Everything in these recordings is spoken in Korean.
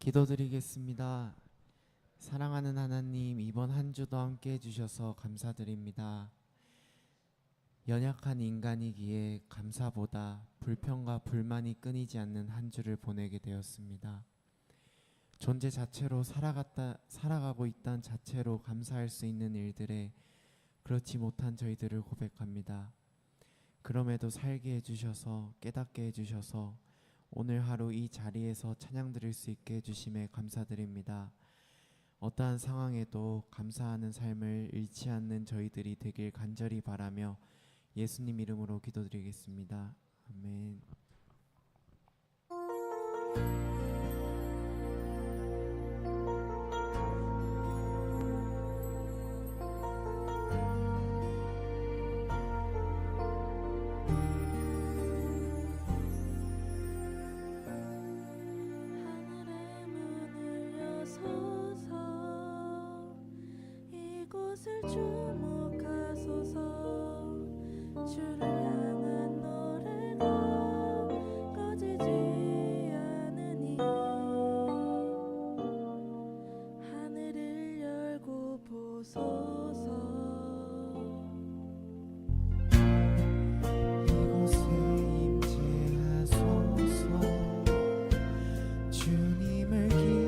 기도드리겠습니다. 사랑하는 하나님, 이번 한 주도 함께 해주셔서 감사드립니다. 연약한 인간이기에 감사보다 불평과 불만이 끊이지 않는 한 주를 보내게 되었습니다. 존재 자체로 살아가고 있다는 자체로 감사할 수 있는 일들에 그렇지 못한 저희들을 고백합니다. 그럼에도 살게 해주셔서, 깨닫게 해주셔서 오늘 하루 이 자리에서 찬양 드릴 수 있게 해주심에 감사드립니다. 어떠한 상황에도 감사하는 삶을 잃지 않는 저희들이 되길 간절히 바라며 예수님 이름으로 기도드리겠습니다. 아멘. 이곳을 주목하소서. 주를 향한 노래가 꺼지지 않으니 하늘을 열고 보소서. 이곳에 임재하소서. 주님을 기다립니다.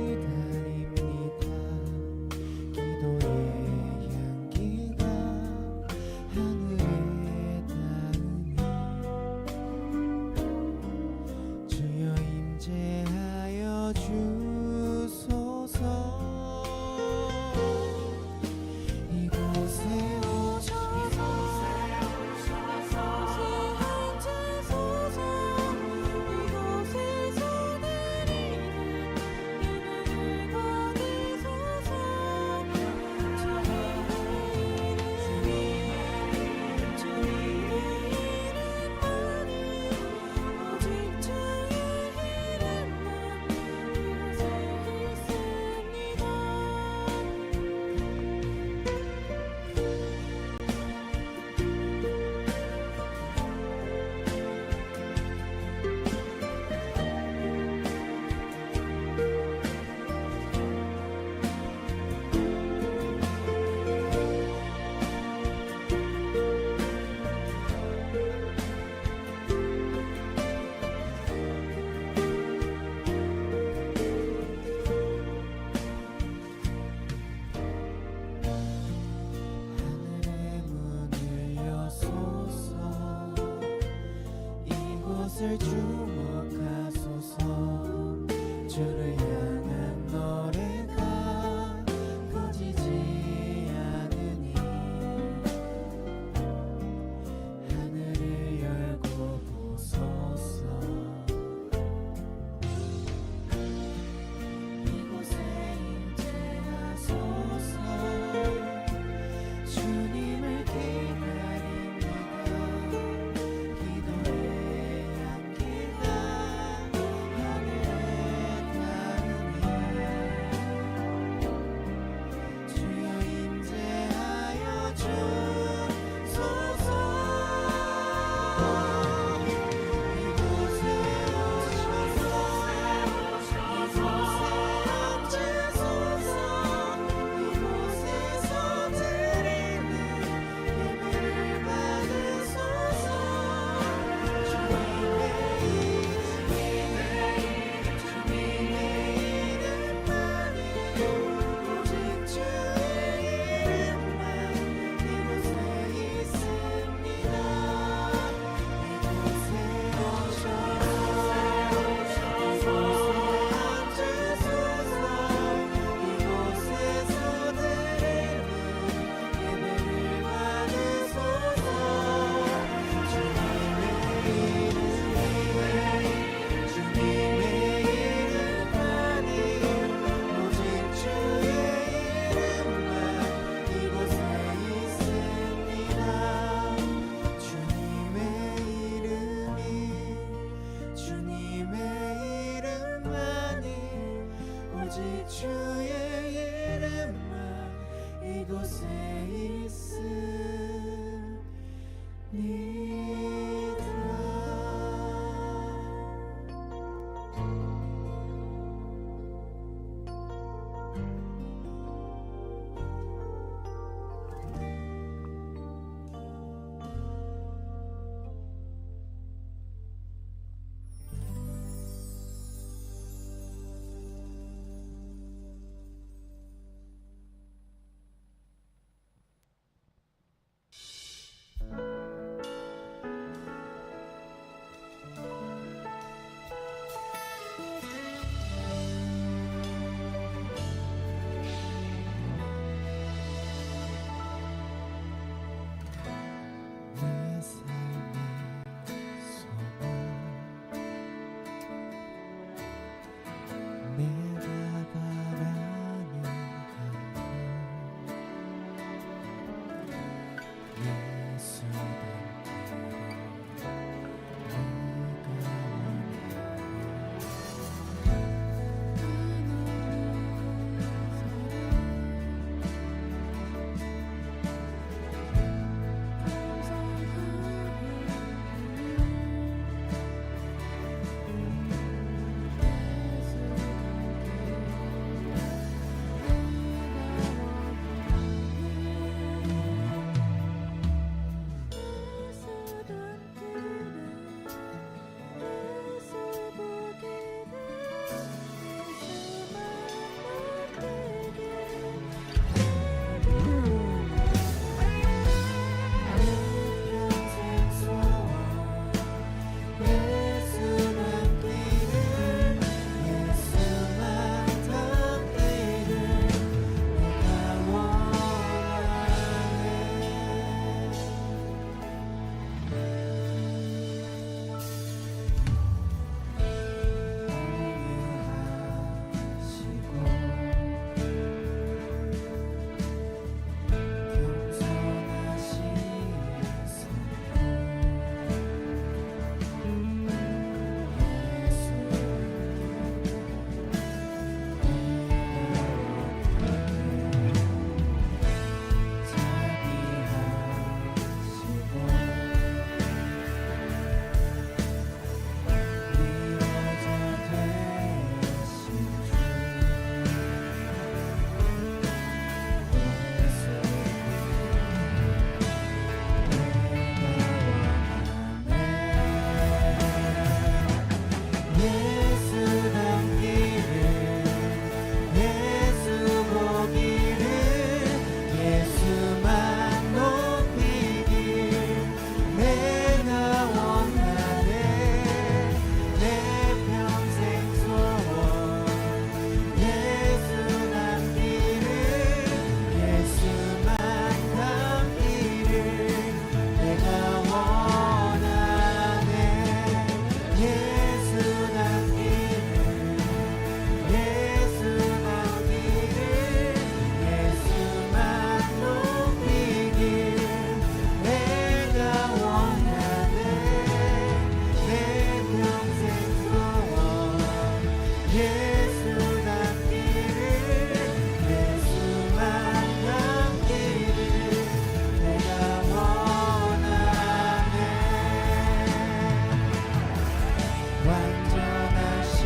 완전하신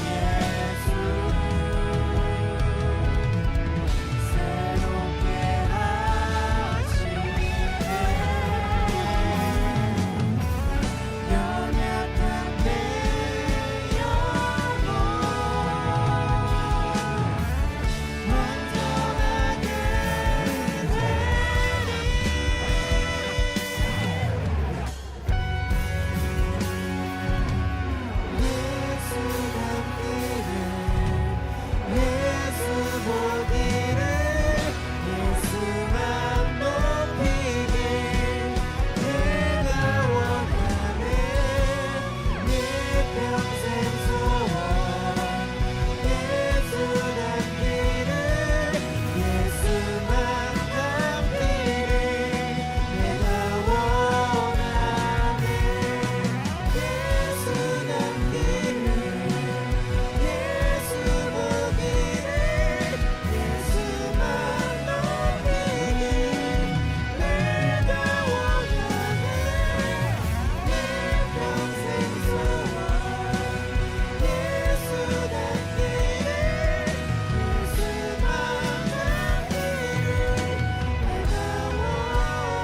예수 새롭게 하시네 연약한 내 영혼 완전하게 예수 보기를 예수만 높이길 내가 원하네 내 평생 소원 예수 닮기를 예수만 닮기를 내가 원하네 예수 닮기를 예수 보기를 예수만 높이길 내가 원하네 내 평생 소원 예수 닮기를 예수만 닮기를 내가 원하네.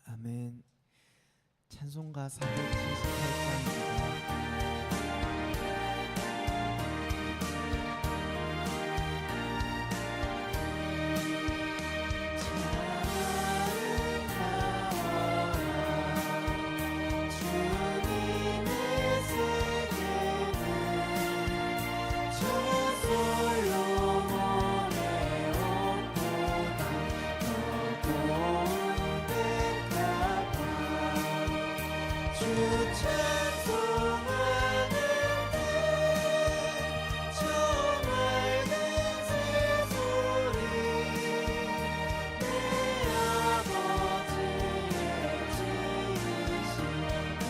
아멘. 찬송가 478장입니다. 주님의 세계는 저 솔로몬의 옷보다 더 고운 백합화 주 찬송하는 듯저 맑은 새소리 내 아버지의 지으신 그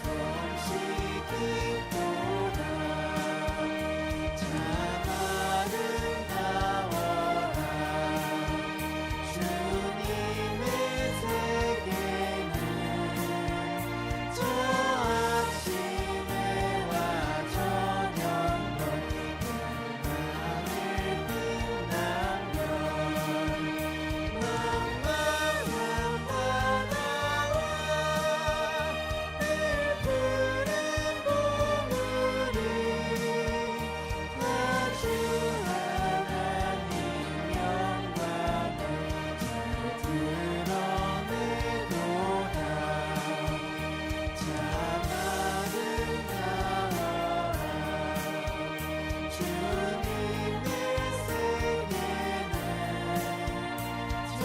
성식이 보다 참 아름다워라 주님의 세계는 저 아침에와 저녁과 별만을 빛나면 망망한 바다와 늘 푸른 보물이 다 주 하나님 영광을 잘 드러내도다 참 아름다워라 주님의 세계는 저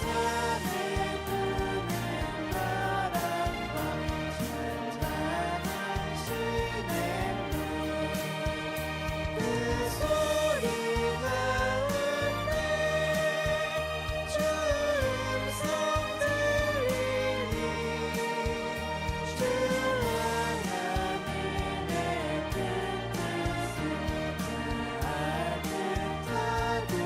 산에 부는 바람과 잔잔한 시냇물 그 소리 가운데 주 음성 들리니 주 하나님의 뜻은 알 듯하구나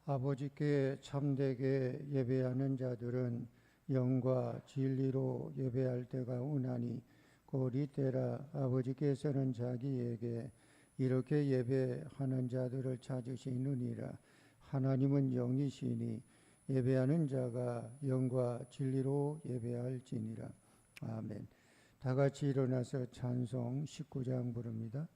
아버지께 참되게 예배하는 자들은 영과 진리로 예배할 때가 오나니 곧 이때라. 아버지께서는 자기에게 이렇게 예배하는 자들을 찾으시느니라. 하나님은 영이시니 예배하는 자가 영과 진리로 예배할지니라. 아멘. 다 같이 일어나서 찬송 19장 부릅니다.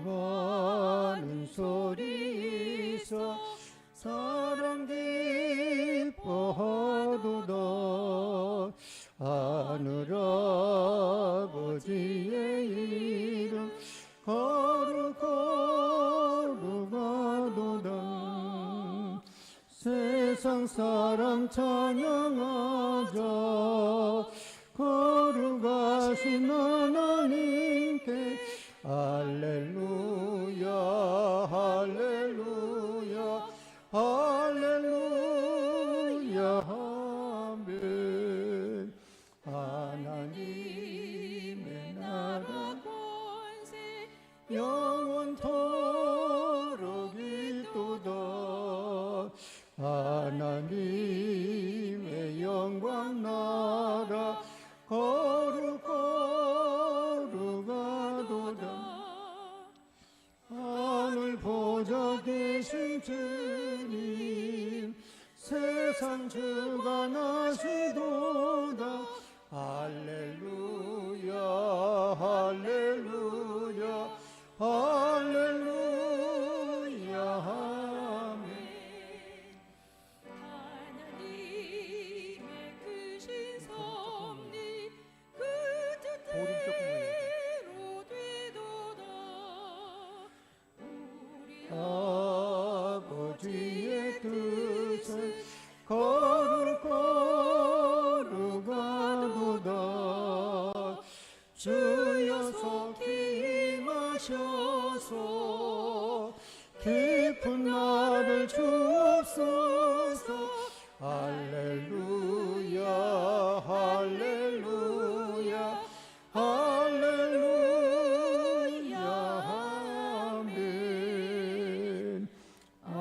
찬송하는 소리에서 사랑 기뻐하도다. 하늘 아버지의 이름 거룩거룩하도다. 세상 사람 찬양하자. 거룩하신 하나님께 할렐루야 할렐루야 할렐루야 아멘. 하나님의 나라 권세 영원토록 있도다. 하나님의 영광 나라 거룩거룩하도다. 하늘 보좌 계신 주님 세상 주관하시도다. 할렐루야 할렐루야 할렐루야 아멘. 하나님의 크신 섭리 그 뜻대로 되도다. 우리 아버지의 뜻은 거룩거룩하도다. 주여 속히 임하셔서 깊은 나를 주옵소서. 할렐루야 할렐루야 할렐루야 아멘. 아멘.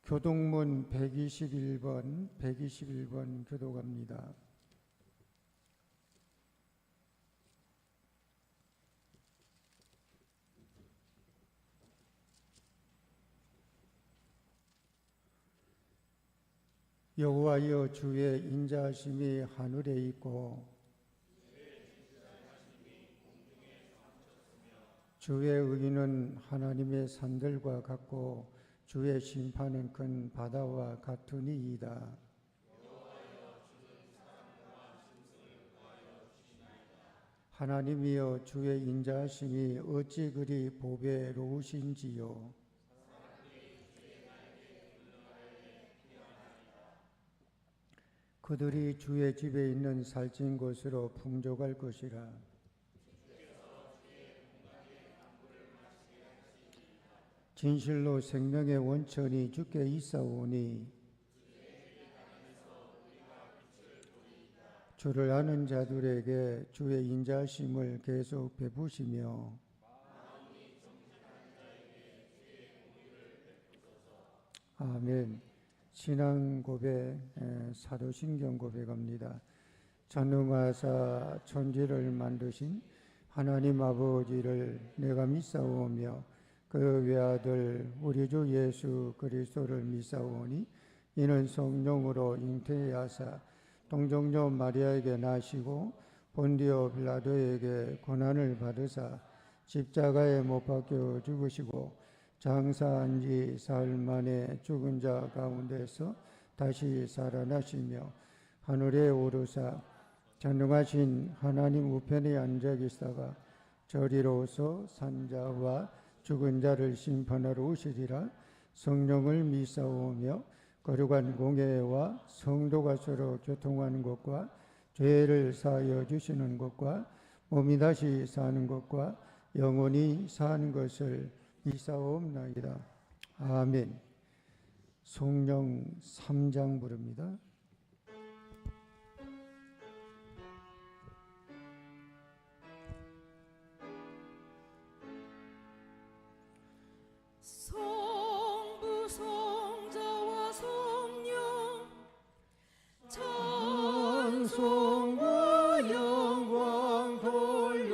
교동문 121번 교독합니다. 여호와여 주의 인자하심이 하늘에 있고 주의 의는 하나님의 산들과 같고 주의 심판은 큰 바다와 같으니이다. 하나님이여 주의 인자하심이 어찌 그리 보배로우신지요. 그들이 주의 집에 있는 살찐 곳으로 풍족할 것이라. 진실로 생명의 원천이 주께 있사오니 주를 아는 자들에게 주의 인자하심을 계속 베푸시며 아멘. 신앙 고백, 사도신경 고백합니다. 전능하사 천지를 만드신 하나님 아버지를 내가 믿사오며 그 외아들 우리 주 예수 그리스도를 믿사오니 이는 성령으로 잉태하사 동정녀 마리아에게 나시고 본디오 빌라도에게 고난을 받으사 십자가에 못 박혀 죽으시고 장사한 지 사흘 만에 죽은 자 가운데서 다시 살아나시며 하늘에 오르사 전능하신 하나님 우편에 앉아 계시다가 저리로서 산자와 죽은 자를 심판하러 오시리라. 성령을 믿사오며 거룩한 공예와 성도가 서로 교통하는 것과 죄를 사하여 주시는 것과 몸이 다시 사는 것과 영원히 사는 것을 믿사옵나이다. 아멘. 성령 3장 부릅니다. 성부 성자와 성령 찬송과 영광 돌려보내세.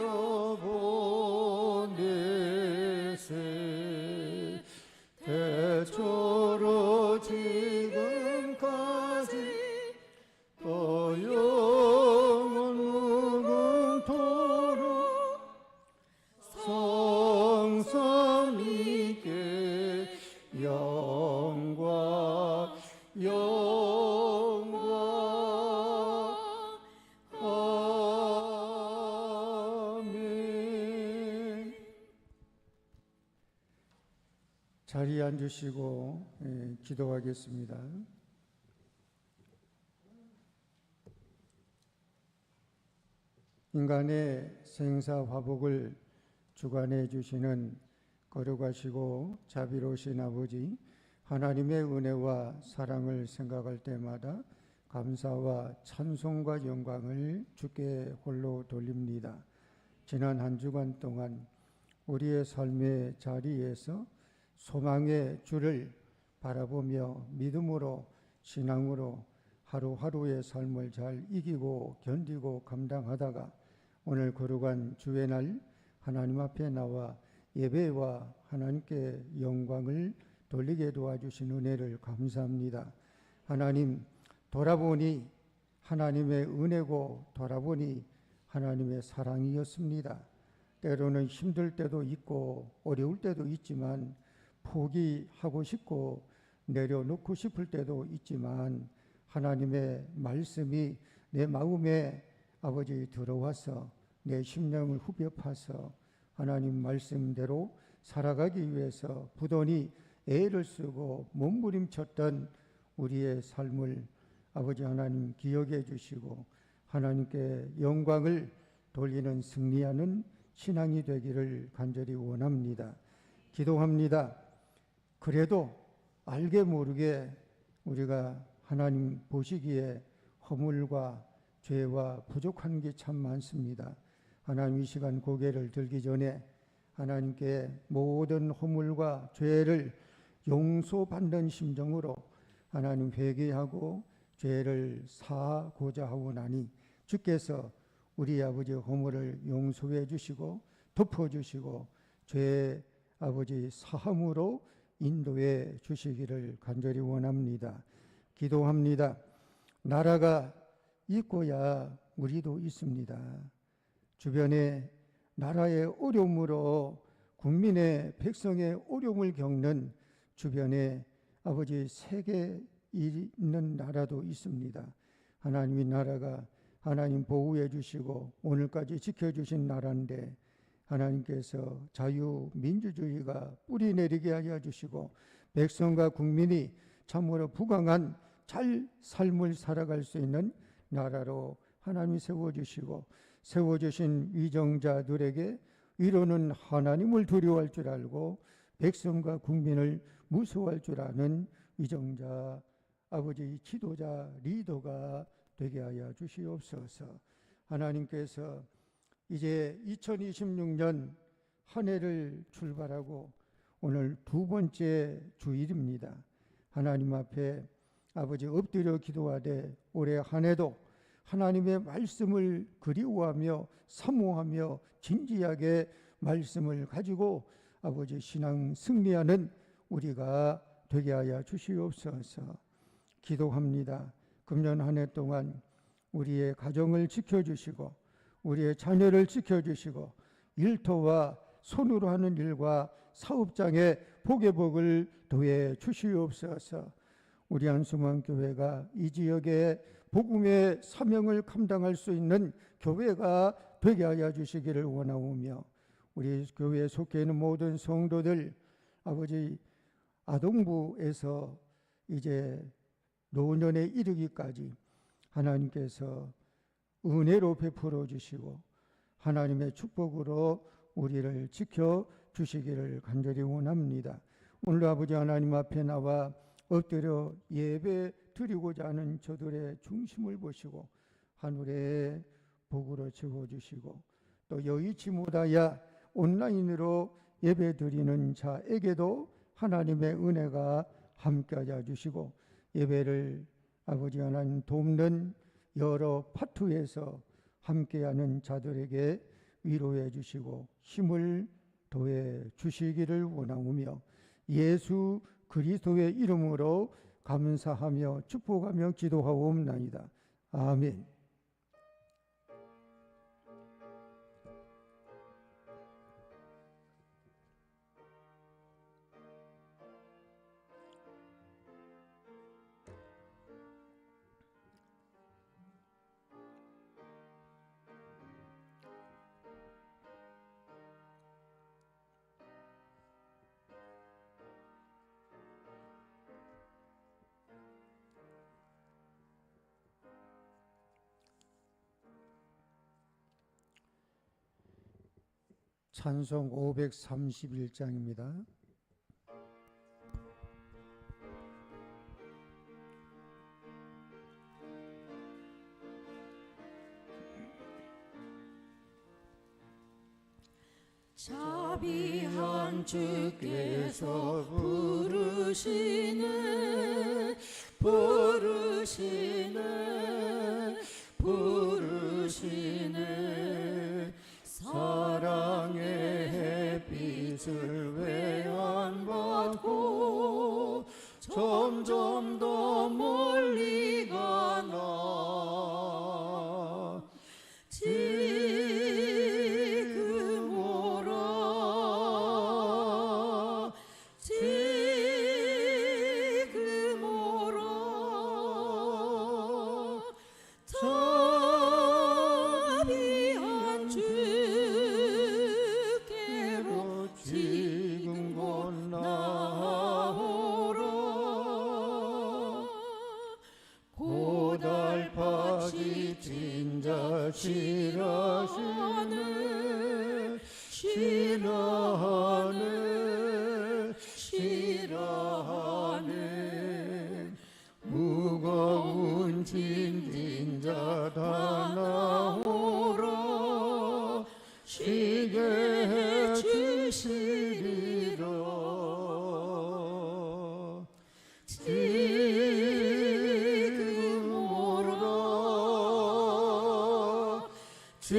대초로 지금까지 또 영원 무궁토록 성삼위께 영광 영광 아멘. 자리에 앉으시고 기도하겠습니다. 인간의 생사화복을 주관해 주시는 거룩하시고 자비로우신 아버지, 하나님의 은혜와 사랑을 생각할 때마다 감사와 찬송과 영광을 주께 홀로 돌립니다. 지난 한 주간 동안 우리의 삶의 자리에서 소망의 주를 바라보며 믿음으로, 신앙으로 하루하루의 삶을 잘 이기고 견디고 감당하다가 오늘 거룩한 주의 날 하나님 앞에 나와 예배와 하나님께 영광을 돌리게 도와주신 은혜를 감사합니다. 하나님, 돌아보니 하나님의 은혜고 돌아보니 하나님의 사랑이었습니다. 때로는 힘들 때도 있고 어려울 때도 있지만, 포기하고 싶고 내려놓고 싶을 때도 있지만, 하나님의 말씀이 내 마음에 아버지 들어와서 내 심령을 후벼 파서 하나님 말씀대로 살아가기 위해서 부단히 애를 쓰고 몸부림쳤던 우리의 삶을 아버지 하나님 기억해 주시고 하나님께 영광을 돌리는 승리하는 신앙이 되기를 간절히 원합니다. 기도합니다. 그래도 알게 모르게 우리가 하나님 보시기에 허물과 죄와 부족한 게 참 많습니다. 하나님, 이 시간 고개를 들기 전에 하나님께 모든 허물과 죄를 용서받는 심정으로 하나님 회개하고 죄를 사하고자 하오나니, 주께서 우리 아버지 허물을 용서해 주시고 덮어 주시고 죄 아버지 사함으로 인도해 주시기를 간절히 원합니다. 기도합니다. 나라가 있고야 우리도 있습니다. 주변에 나라의 어려움으로 국민의 백성의 어려움을 겪는 주변에 아버지 세계에 있는 나라도 있습니다. 하나님의 나라가 하나님 보호해 주시고 오늘까지 지켜주신 나라인데, 하나님께서 자유민주주의가 뿌리 내리게 하여 주시고 백성과 국민이 참으로 부강한 잘 삶을 살아갈 수 있는 나라로 하나님이 세워주시고, 세워주신 위정자들에게 위로는 하나님을 두려워할 줄 알고 백성과 국민을 무서워할 줄 아는 위정자 아버지, 지도자, 리더가 되게 하여 주시옵소서. 하나님께서 이제 2026년 한 해를 출발하고 오늘 두 번째 주일입니다. 하나님 앞에 아버지 엎드려 기도하되 올해 한 해도 하나님의 말씀을 그리워하며 사모하며 진지하게 말씀을 가지고 아버지 신앙 승리하는 우리가 되게 하여 주시옵소서. 기도합니다. 금년 한 해 동안 우리의 가정을 지켜주시고 우리의 자녀를 지켜주시고 일터와 손으로 하는 일과 사업장에 복의 복을 더해 주시옵소서. 우리 한수만교회가 이 지역에 복음의 사명을 감당할 수 있는 교회가 되게 하여 주시기를 원하오며, 우리 교회에 속해 있는 모든 성도들 아버지, 아동부에서 이제 노년에 이르기까지 하나님께서 은혜로 베풀어 주시고 하나님의 축복으로 우리를 지켜 주시기를 간절히 원합니다. 오늘 아버지 하나님 앞에 나와 엎드려 예배 드리고자 하는 저들의 중심을 보시고 하늘의 복으로 채워주시고 또 여의치 못하여 온라인으로 예배 드리는 자에게도 하나님의 은혜가 함께하여 주시고 예배를 아버지 하나님 돕는 여러 파트에서 함께하는 자들에게 위로해 주시고 힘을 더해 주시기를 원하오며 예수 그리스도의 이름으로 감사하며 축복하며 기도하옵나이다. 아멘. 찬송 531장입니다. 자비한 주께서 부르시네 사랑의 햇빛을 외안받고 점점 더 멀리 가나 지금 오라 자비한 주께로 지금 곧 나오라 고달파 지친 자 싫어하네 무거운 짐진 자 다 나오라 쉬게 해주시리라 지금 오라 지금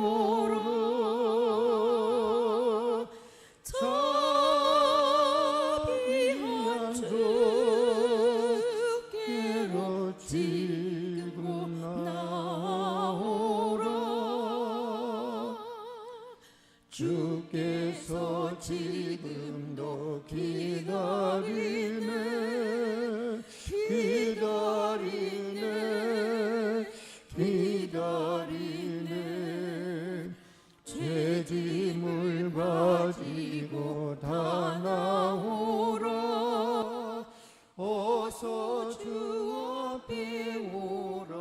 오라 자비한 주께로 지금 나오라 주께서 지금도 기다리네 죄짐을 가지고 다 나오라 어서 주 앞에 오라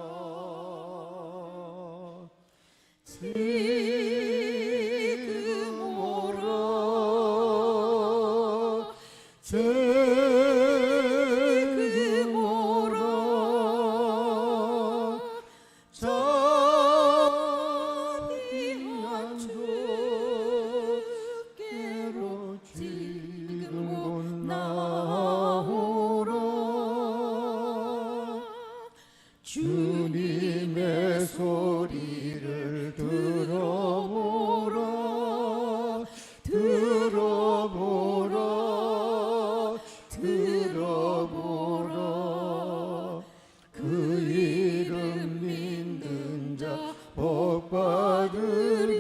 지금 오라 지금 오라 자비한 주께로 지금 곧 나오라 주님의 소리를 들어보라 그 이름 믿는 자 복 받으리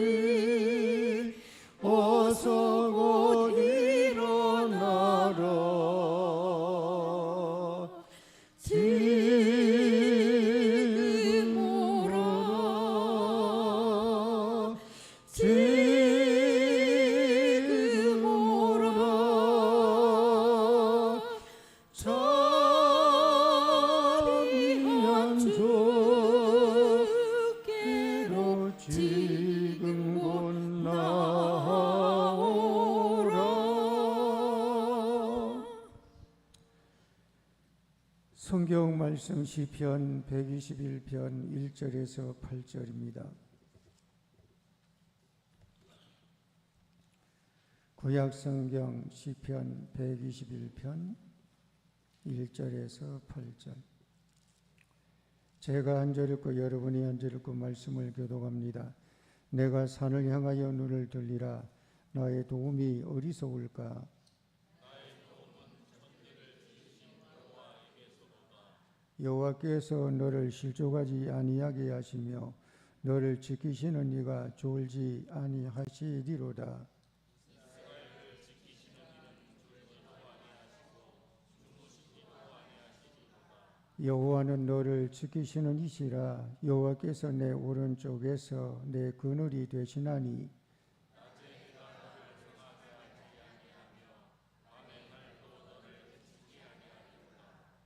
어서 곧 일어나라 지금 오라 지금 오라 자비한 주께로 성경 말씀 시편 121편 1절에서 8절입니다. 구약 성경 시편 121편 1절에서 8절. 제가 한 절 읽고 여러분이 한 절 읽고 말씀을 교독합니다. 내가 산을 향하여 눈을 들리라. 나의 도움이 어디서올까? 여호와께서 너를 실족하지 아니하게 하시며 너를 지키시는 이가 졸지 아니하시리로다. 여호와는 너를 지키시는 이시라. 여호와께서 내 오른쪽에서 내 그늘이 되시나니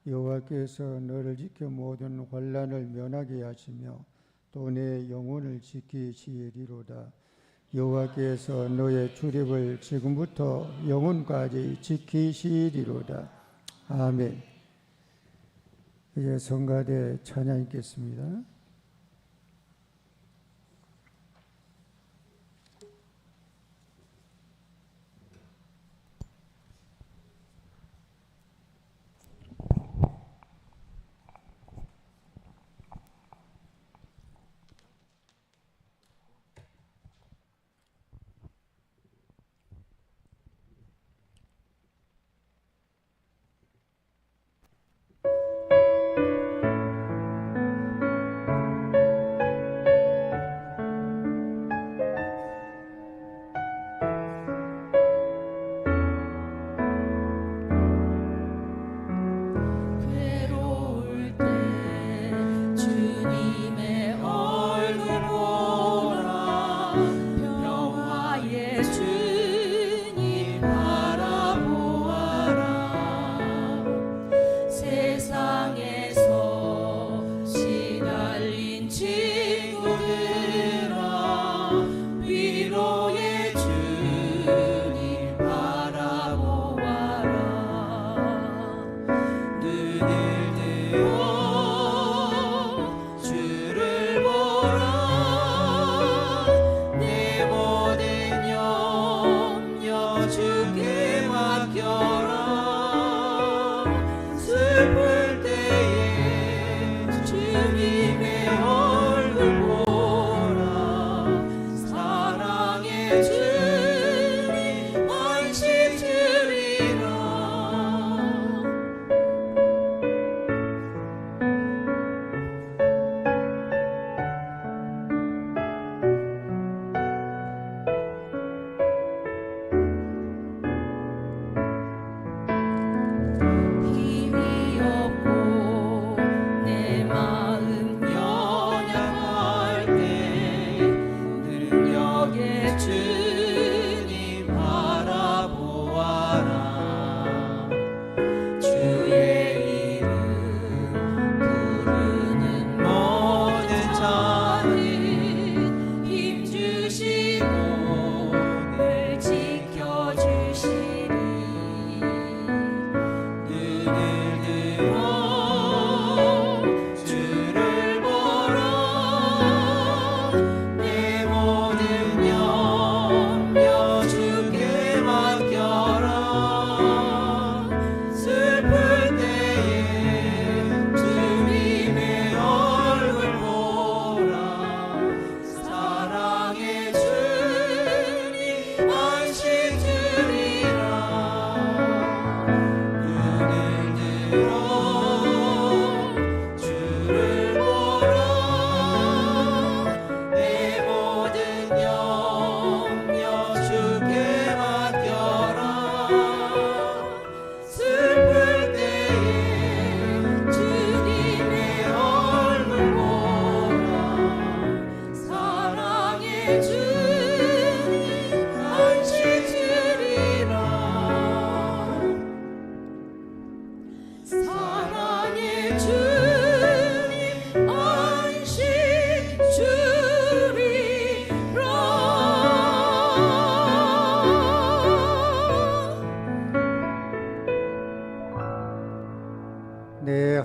여호와께서 너를 지켜 모든 환난을 면하게 하시며 또 내 영혼을 지키시리로다. 여호와께서 너의 출입을 지금부터 영혼까지 지키시리로다. 아멘. 이제 성가대 찬양 있겠습니다.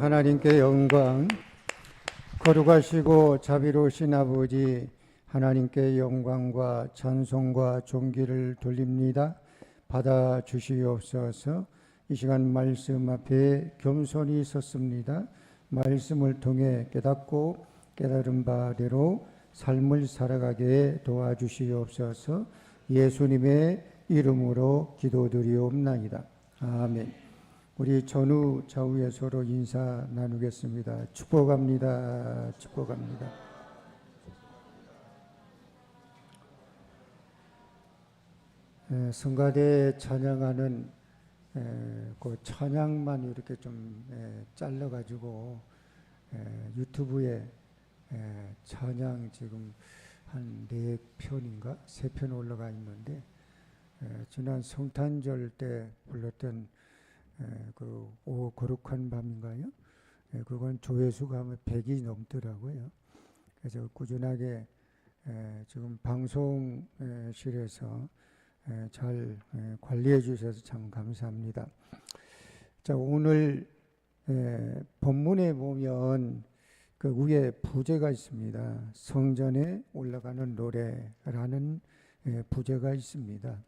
하나님께 영광. 거룩하시고 자비로우신 아버지 하나님께 영광과 찬송과 존귀를 돌립니다. 받아 주시옵소서. 이 시간 말씀 앞에 겸손히 섰습니다. 말씀을 통해 깨닫고 깨달은 바대로 삶을 살아가게 도와주시옵소서. 예수님의 이름으로 기도드리옵나이다. 아멘. 우리 전후 좌우에 서로 인사 나누겠습니다. 축복합니다. 축복합니다. 성가대 찬양하는 그 찬양만 이렇게 좀 잘라가지고 유튜브에 찬양 지금 한 4편인가 3편 올라가 있는데 지난 성탄절 때 불렀던 그 오 거룩한 밤인가요? 그건 조회수가 아마 100이 넘더라고요. 그래서 꾸준하게 지금 방송실에서 잘 관리해 주셔서 참 감사합니다. 자, 오늘 본문에 보면 그 위에 부제가 있습니다. 성전에 올라가는 노래라는 부제가 있습니다.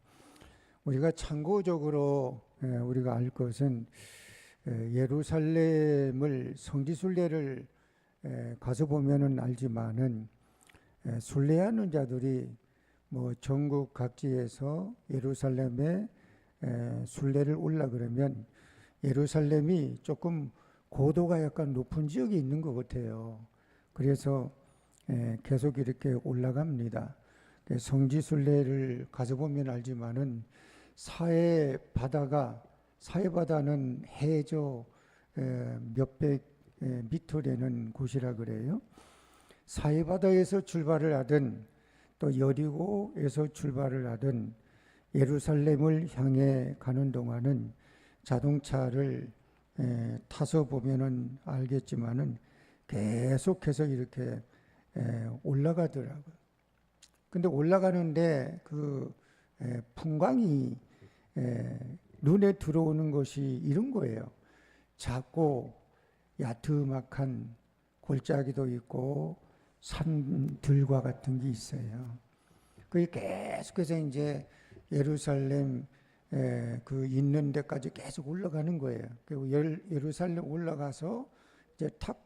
우리가 참고적으로 우리가 알 것은 예루살렘을 성지순례를 가서 보면은 알지만은 순례하는 자들이 뭐 전국 각지에서 예루살렘에 순례를 올라 그러면 예루살렘이 조금 고도가 약간 높은 지역이 있는 것 같아요. 그래서 계속 이렇게 올라갑니다. 성지순례를 가서 보면 알지만은 사해바다는 해저 몇백 미터 되는 곳이라 그래요. 사해바다에서 출발을 하든 또 여리고에서 출발을 하든 예루살렘을 향해 가는 동안은 자동차를 타서 보면은 알겠지만은 계속해서 이렇게 올라가더라고요. 근데 올라가는데 그 풍광이 눈에 들어오는 것이 이런 거예요. 작고 야트막한 골짜기도 있고 산들과 같은 게 있어요. 그게 계속해서 이제 예루살렘 그 있는 데까지 계속 올라가는 거예요. 그리고 예루살렘 올라가서 이제 탁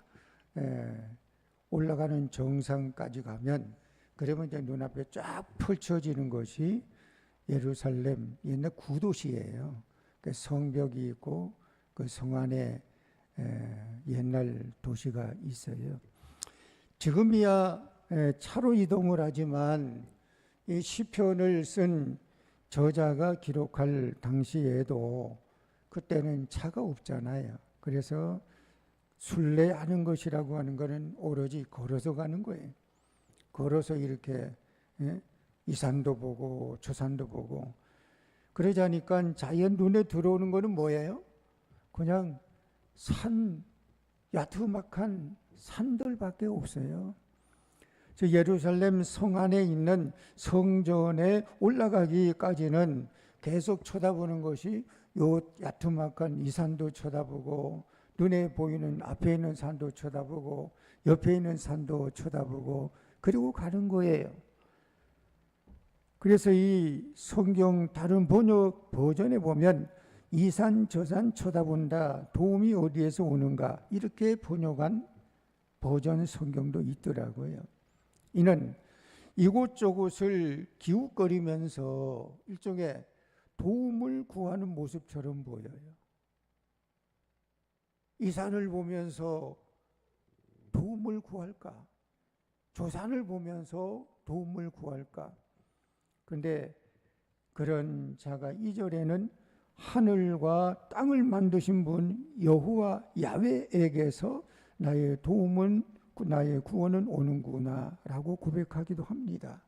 올라가는 정상까지 가면 그러면 이제 눈앞에 쫙 펼쳐지는 것이 예루살렘 옛날 구도시예요. 그 성벽이 있고 그 성 안에 옛날 도시가 있어요. 지금이야 차로 이동을 하지만 이 시편을 쓴 저자가 기록할 당시에도 그때는 차가 없잖아요. 그래서 순례하는 것이라고 하는 것은 오로지 걸어서 가는 거예요. 걸어서 이렇게 이 산도 보고 저 산도 보고 그러자니까 자연 눈에 들어오는 거는 뭐예요? 그냥 야트막한 산들밖에 없어요. 저 예루살렘 성 안에 있는 성전에 올라가기까지는 계속 쳐다보는 것이 요 야트막한 이 산도 쳐다보고 눈에 보이는 앞에 있는 산도 쳐다보고 옆에 있는 산도 쳐다보고 그리고 가는 거예요. 그래서 이 성경 다른 번역 버전에 보면 이 산 저 산 쳐다본다 도움이 어디에서 오는가 이렇게 번역한 버전 성경도 있더라고요. 이는 이곳저곳을 기웃거리면서 일종의 도움을 구하는 모습처럼 보여요. 이 산을 보면서 도움을 구할까? 저 산을 보면서 도움을 구할까? 그런데 그런 자가 2절에는 하늘과 땅을 만드신 분 여호와 야훼에게서 나의 도움은 나의 구원은 오는구나 라고 고백하기도 합니다.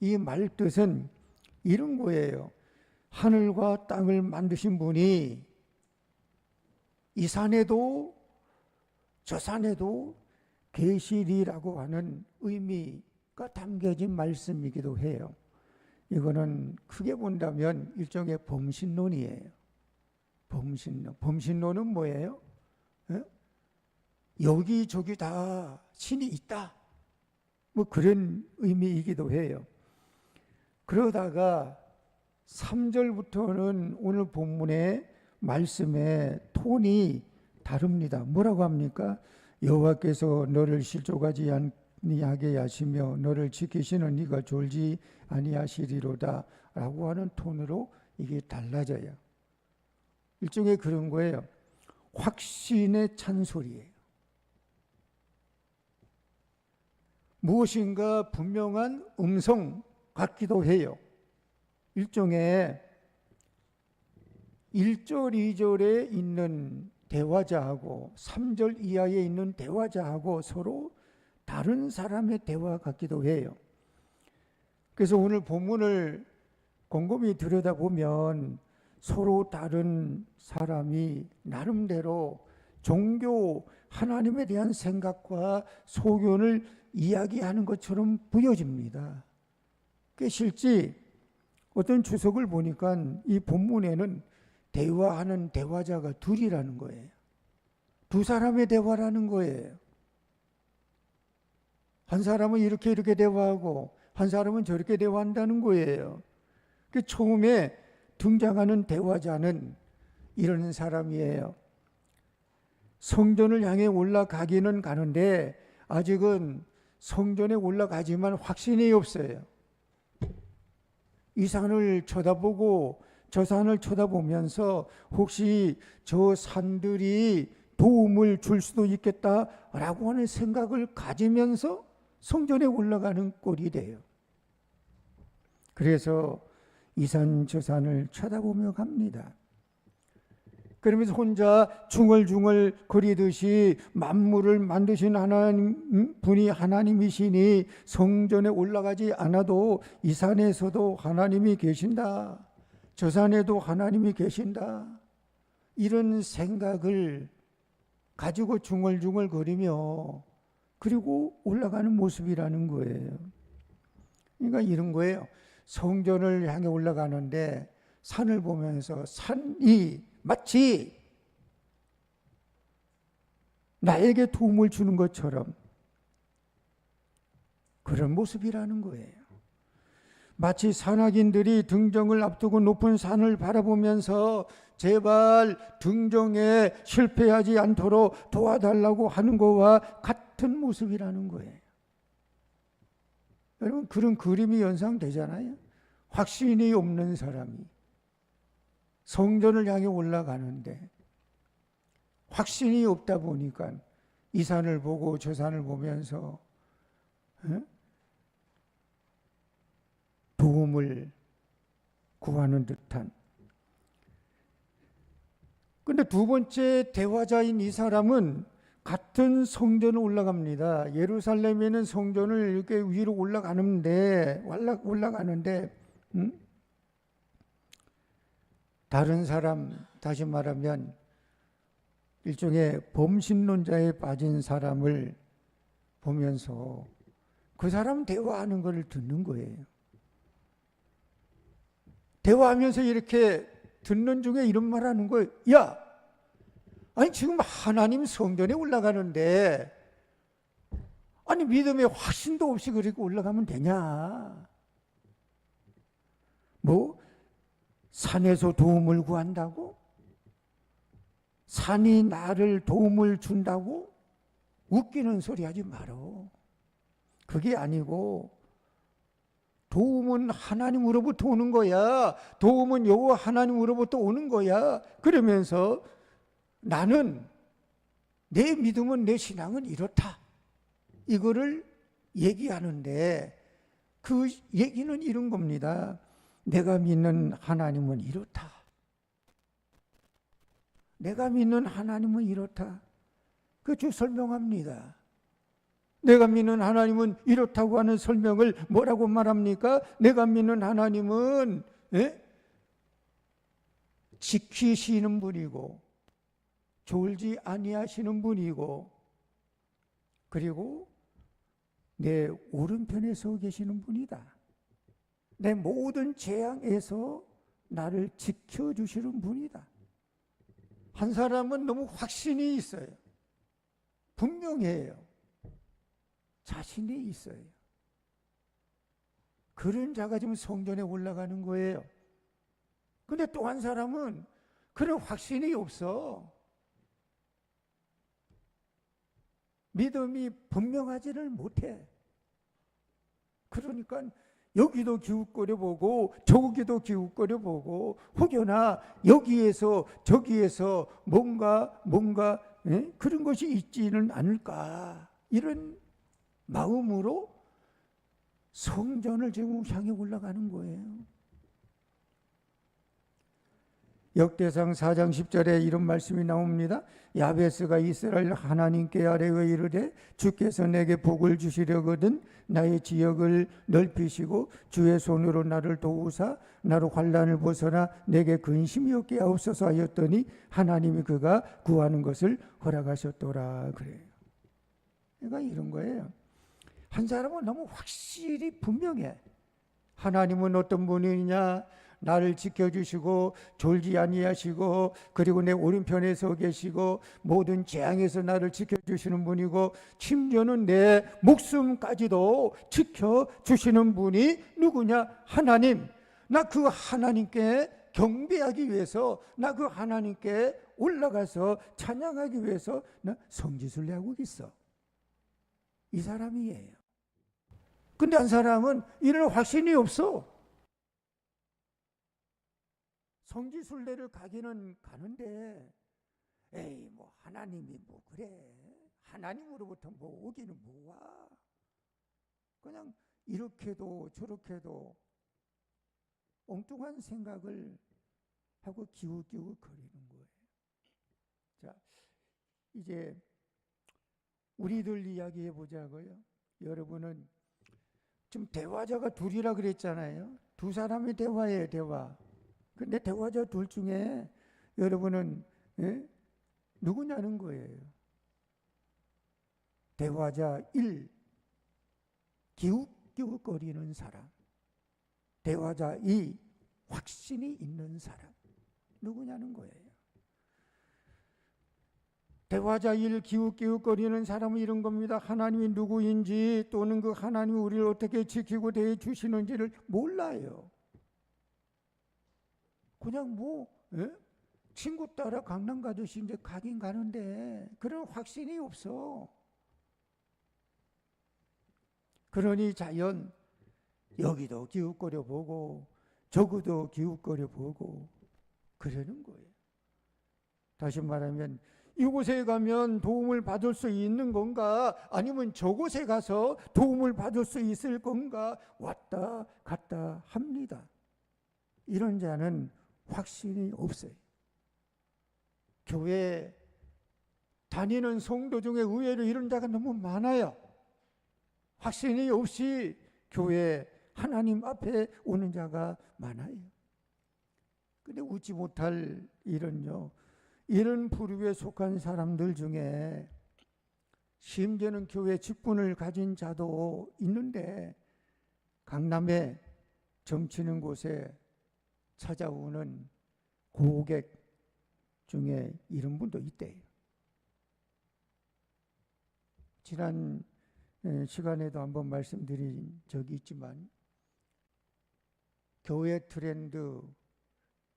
이 말 뜻은 이런 거예요. 하늘과 땅을 만드신 분이 이 산에도 저 산에도 계시리라고 하는 의미가 담겨진 말씀이기도 해요. 이거는 크게 본다면 일종의 범신론이에요. 범신론. 범신론은 뭐예요? 여기저기 다 신이 있다. 뭐 그런 의미이기도 해요. 그러다가 3절부터는 오늘 본문의 말씀의 톤이 다릅니다. 뭐라고 합니까? 여호와께서 너를 실족하지 아니하게 하시며 너를 지키시는 네가 졸지 아니하시리로다 라고 하는 톤으로 이게 달라져요. 일종의 그런 거예요. 확신의 찬소리예요. 무엇인가 분명한 음성 같기도 해요. 일종의 1절, 2절에 있는 대화자하고 3절 이하에 있는 대화자하고 서로 다른 사람의 대화 같기도 해요. 그래서 오늘 본문을 곰곰이 들여다보면 서로 다른 사람이 나름대로 종교 하나님에 대한 생각과 소견을 이야기하는 것처럼 보여집니다. 그 실제 어떤 주석을 보니까 이 본문에는 대화하는 대화자가 둘이라는 거예요. 두 사람의 대화라는 거예요. 한 사람은 이렇게 대화하고 한 사람은 저렇게 대화한다는 거예요. 그 처음에 등장하는 대화자는 이런 사람이에요. 성전을 향해 올라가기는 가는데 아직은 성전에 올라가지만 확신이 없어요. 이 산을 쳐다보고 저 산을 쳐다보면서 혹시 저 산들이 도움을 줄 수도 있겠다라고 하는 생각을 가지면서 성전에 올라가는 꼴이 돼요. 그래서 이 산 저 산을 쳐다보며 갑니다. 그러면서 혼자 중얼중얼 거리듯이 만물을 만드신 하나님 분이 하나님이시니 성전에 올라가지 않아도 이 산에서도 하나님이 계신다. 저 산에도 하나님이 계신다. 이런 생각을 가지고 중얼중얼 거리며 그리고 올라가는 모습이라는 거예요. 그러니까 이런 거예요. 성전을 향해 올라가는데 산을 보면서 산이 마치 나에게 도움을 주는 것처럼 그런 모습이라는 거예요. 마치 산악인들이 등정을 앞두고 높은 산을 바라보면서 제발 등정에 실패하지 않도록 도와달라고 하는 것과 같은 모습이라는 거예요. 여러분 그런 그림이 연상되잖아요. 확신이 없는 사람이 성전을 향해 올라가는데 확신이 없다 보니까 이 산을 보고 저 산을 보면서 도움을 구하는 듯한. 근데 두 번째 대화자인 이 사람은 같은 성전을 올라갑니다. 예루살렘에는 성전을 이렇게 위로 올라가는데 다른 사람, 다시 말하면 일종의 범신론자에 빠진 사람을 보면서 그 사람 대화하는 것을 듣는 거예요. 대화하면서 이렇게 듣는 중에 이런 말 하는 거예요. 야, 아니 지금 하나님 성전에 올라가는데 아니 믿음의 확신도 없이 그렇게 올라가면 되냐? 뭐 산에서 도움을 구한다고? 산이 나를 도움을 준다고? 웃기는 소리 하지 말어. 그게 아니고 도움은 하나님으로부터 오는 거야. 도움은 여호와 하나님으로부터 오는 거야. 그러면서 나는 내 믿음은 내 신앙은 이렇다. 이거를 얘기하는데 그 얘기는 이런 겁니다. 내가 믿는 하나님은 이렇다. 내가 믿는 하나님은 이렇다. 그 쭉 설명합니다. 내가 믿는 하나님은 이렇다고 하는 설명을 뭐라고 말합니까? 내가 믿는 하나님은 지키시는 분이고 졸지 아니하시는 분이고 그리고 내 오른편에 서 계시는 분이다. 내 모든 재앙에서 나를 지켜주시는 분이다. 한 사람은 너무 확신이 있어요. 분명해요. 자신이 있어요. 그런 자가 지금 성전에 올라가는 거예요. 근데 또 한 사람은 그런 확신이 없어. 믿음이 분명하지를 못해. 그러니까 여기도 기웃거려 보고 저기도 기웃거려 보고 혹여나 여기에서 저기에서 뭔가 그런 것이 있지는 않을까, 이런 마음으로 성전을 지금 향해 올라가는 거예요. 역대상 4장 10절에 이런 말씀이 나옵니다. 야베스가 이스라엘 하나님께 아뢰어 이르되 주께서 내게 복을 주시려거든 나의 지역을 넓히시고 주의 손으로 나를 도우사 나로 환난을 벗어나 내게 근심이 없게 하옵소서 하였더니 하나님이 그가 구하는 것을 허락하셨더라. 그래요. 그러니까 이런 거예요. 한 사람은 너무 확실히 분명해. 하나님은 어떤 분이냐, 나를 지켜주시고 졸지 아니하시고 그리고 내 오른편에 서 계시고 모든 재앙에서 나를 지켜주시는 분이고 심지어는 내 목숨까지도 지켜주시는 분이 누구냐? 하나님. 나 그 하나님께 경배하기 위해서, 나 그 하나님께 올라가서 찬양하기 위해서 나 성지순례하고 있어. 이 사람이에요. 근데 한 사람은 이런 확신이 없어. 성지순례를 가기는 가는데 에이 뭐 하나님이 뭐 그래, 하나님으로부터 뭐 오기는 뭐와, 그냥 이렇게도 저렇게도 엉뚱한 생각을 하고 기웃기웃 거리는 거예요. 자, 이제 우리들 이야기해 보자고요. 여러분은 지금 대화자가 둘이라 그랬잖아요. 두 사람이 대화예요, 대화. 근데 대화자 둘 중에 여러분은 누구냐는 거예요. 대화자 1, 기웃기웃거리는 사람. 대화자 2, 확신이 있는 사람. 누구냐는 거예요. 대화자 1, 기웃기웃거리는 사람은 이런 겁니다. 하나님이 누구인지 또는 그 하나님이 우리를 어떻게 지키고 대해 주시는지를 몰라요. 그냥 친구 따라 강남 가듯이 이제 가긴 가는데 그런 확신이 없어. 그러니 자연 여기도 기웃거려 보고 저기도 기웃거려 보고 그러는 거예요. 다시 말하면 이곳에 가면 도움을 받을 수 있는 건가, 아니면 저곳에 가서 도움을 받을 수 있을 건가 왔다 갔다 합니다. 이런 자는 확신이 없어요. 교회 다니는 성도 중에 의외로 이런 자가 너무 많아요. 확신이 없이 교회 하나님 앞에 오는 자가 많아요. 근데 웃지 못할 이런 부류에 속한 사람들 중에 심지어는 교회 직분을 가진 자도 있는데 강남에 점치는 곳에 찾아오는 고객 중에 이런 분도 있대요. 지난 시간에도 한번 말씀드린 적이 있지만 교회 트렌드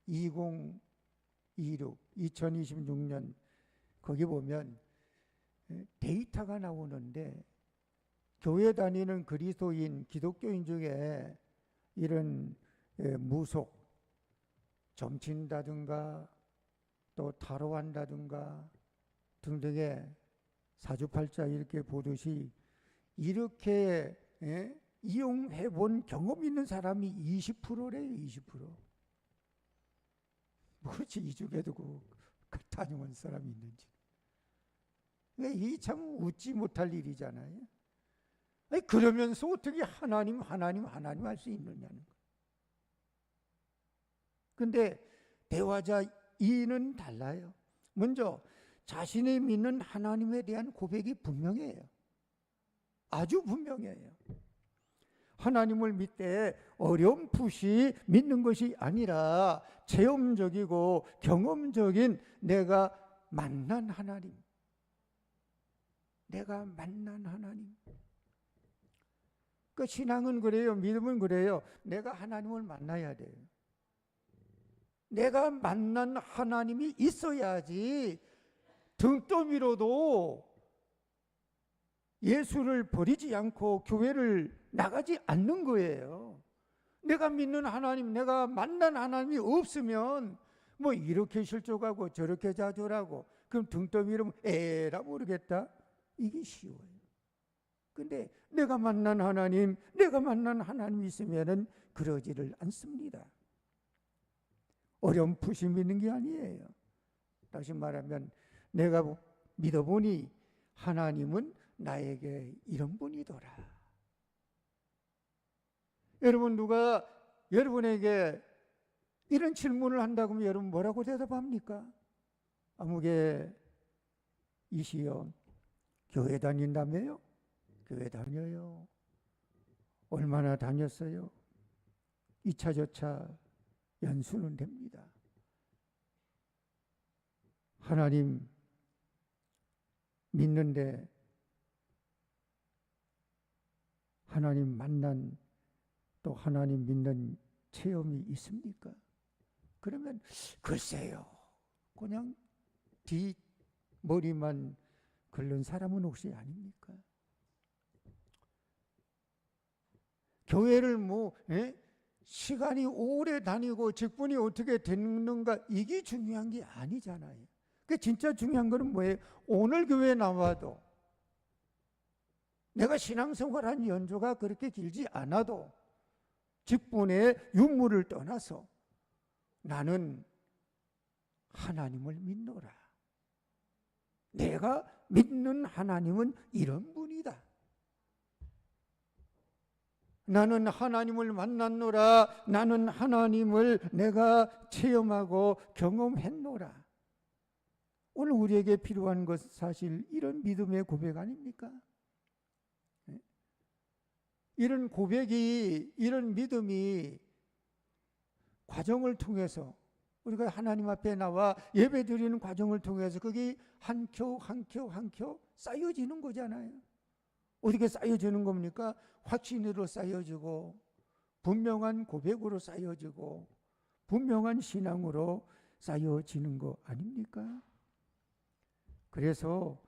2026년 거기 보면 데이터가 나오는데 교회 다니는 그리스도인 기독교인 중에 이런 무속 점친다든가 또 타로한다든가 등등의 사주팔자 이렇게 보듯이 이렇게 이용해 본 경험 있는 사람이 20%래요. 20%. 뭐지 이 중에도 그 다녀온 사람이 있는지. 이 참 웃지 못할 일이잖아요. 아니, 그러면서 어떻게 하나님 할 수 있느냐는 거예요. 근데 대화자 2는 달라요. 먼저 자신이 믿는 하나님에 대한 고백이 분명해요. 아주 분명해요. 하나님을 믿되 어렴풋이 믿는 것이 아니라 체험적이고 경험적인 내가 만난 하나님, 내가 만난 하나님. 그 신앙은 그래요. 믿음은 그래요. 내가 하나님을 만나야 돼요. 내가 만난 하나님이 있어야지 등떠미로도 예수를 버리지 않고 교회를 나가지 않는 거예요. 내가 믿는 하나님, 내가 만난 하나님이 없으면 뭐 이렇게 실족하고 저렇게 좌절하고 그럼 등떠미로 에라 모르겠다. 이게 쉬워요. 근데 내가 만난 하나님이 있으면은 그러지를 않습니다. 어렴풋이 믿는 게 아니에요. 다시 말하면 내가 믿어보니 하나님은 나에게 이런 분이더라. 여러분 누가 여러분에게 이런 질문을 한다고 하면 여러분 뭐라고 대답합니까? 아무개 이시여 교회 다닌다며요? 교회 다녀요. 얼마나 다녔어요? 2차 저차 연수는 됩니다. 하나님 믿는데 하나님 만난 또 하나님 믿는 체험이 있습니까? 그러면 글쎄요. 그냥 뒷머리만 긁는 사람은 혹시 아닙니까? 교회를 시간이 오래 다니고 직분이 어떻게 됐는가 이게 중요한 게 아니잖아요. 그 진짜 중요한 거는 뭐예요? 오늘 교회에 나와도 내가 신앙생활한 연조가 그렇게 길지 않아도 직분의 유무를 떠나서 나는 하나님을 믿노라. 내가 믿는 하나님은 이런 분이다. 나는 하나님을 만났노라. 나는 하나님을 내가 체험하고 경험했노라. 오늘 우리에게 필요한 것은 사실 이런 믿음의 고백 아닙니까? 이런 고백이, 이런 믿음이 과정을 통해서 우리가 하나님 앞에 나와 예배 드리는 과정을 통해서 그게 한 켜 쌓여지는 거잖아요. 어떻게 쌓여지는 겁니까? 확신으로 쌓여지고 분명한 고백으로 쌓여지고 분명한 신앙으로 쌓여지는 거 아닙니까? 그래서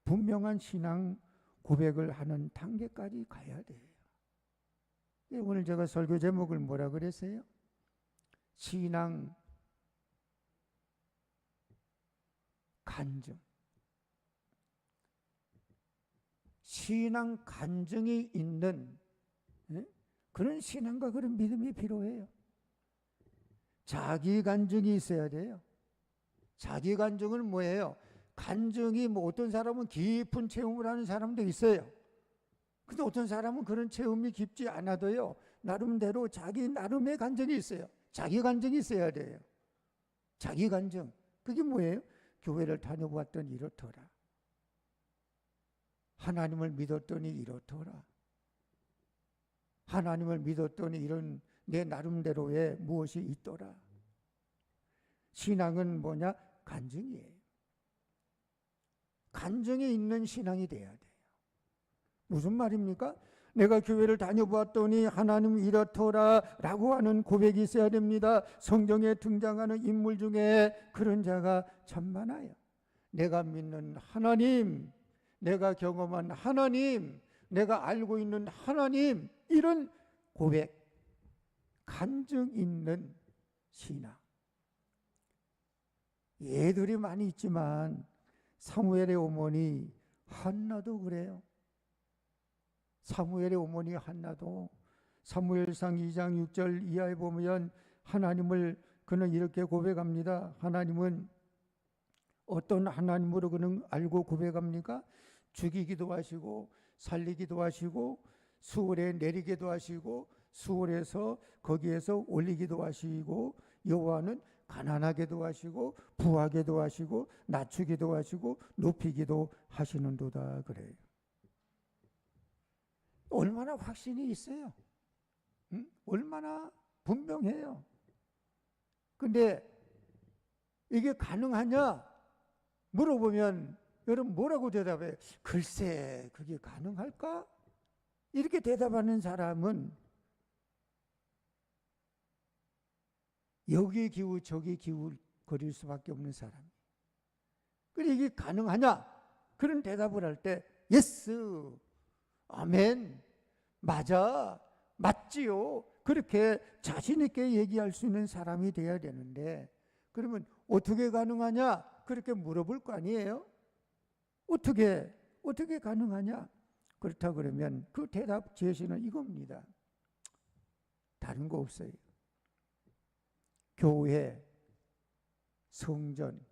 분명한 신앙 고백을 하는 단계까지 가야 돼요. 오늘 제가 설교 제목을 뭐라 그랬어요? 신앙 간증. 신앙 간증이 있는 그런 신앙과 그런 믿음이 필요해요. 자기 간증이 있어야 돼요. 자기 간증은 뭐예요? 간증이 어떤 사람은 깊은 체험을 하는 사람도 있어요. 근데 어떤 사람은 그런 체험이 깊지 않아도요, 나름대로 자기 나름의 간증이 있어요. 자기 간증이 있어야 돼요. 자기 간증. 그게 뭐예요? 교회를 다녀보았더니 이렇더라. 하나님을 믿었더니 이렇더라. 하나님을 믿었더니 이런 내 나름대로의 무엇이 있더라. 신앙은 뭐냐? 간증이에요. 간증이 있는 신앙이 돼야 돼요. 무슨 말입니까? 내가 교회를 다녀보았더니 하나님 이렇더라 라고 하는 고백이 있어야 됩니다. 성경에 등장하는 인물 중에 그런 자가 참 많아요. 내가 믿는 하나님, 내가 경험한 하나님, 내가 알고 있는 하나님, 이런 고백, 간증 있는 신앙. 예들이 많이 있지만 사무엘의 어머니 한나도 그래요. 사무엘의 어머니 한나도 사무엘상 2장 6절 이하에 보면 하나님을 그는 이렇게 고백합니다. 하나님은 어떤 하나님으로 그는 알고 고백합니까? 죽이기도 하시고 살리기도 하시고 수월에 내리기도 하시고 수월에서 거기에서 올리기도 하시고 여호와는 가난하게도 하시고 부하게도 하시고 낮추기도 하시고 높이기도 하시는도다 그래요. 얼마나 확신이 있어요. 얼마나 분명해요. 근데 이게 가능하냐 물어보면 여러분 뭐라고 대답해요? 글쎄 그게 가능할까? 이렇게 대답하는 사람은 여기에 기우 저기에 기울거릴 수밖에 없는 사람이에요. 그래 이게 가능하냐? 그런 대답을 할 때 예스, 아멘, 맞아, 맞지요. 그렇게 자신 있게 얘기할 수 있는 사람이 돼야 되는데 그러면 어떻게 가능하냐? 그렇게 물어볼 거 아니에요? 어떻게 가능하냐? 그렇다 그러면 그 대답 제시는 이겁니다. 다른 거 없어요. 교회, 성전,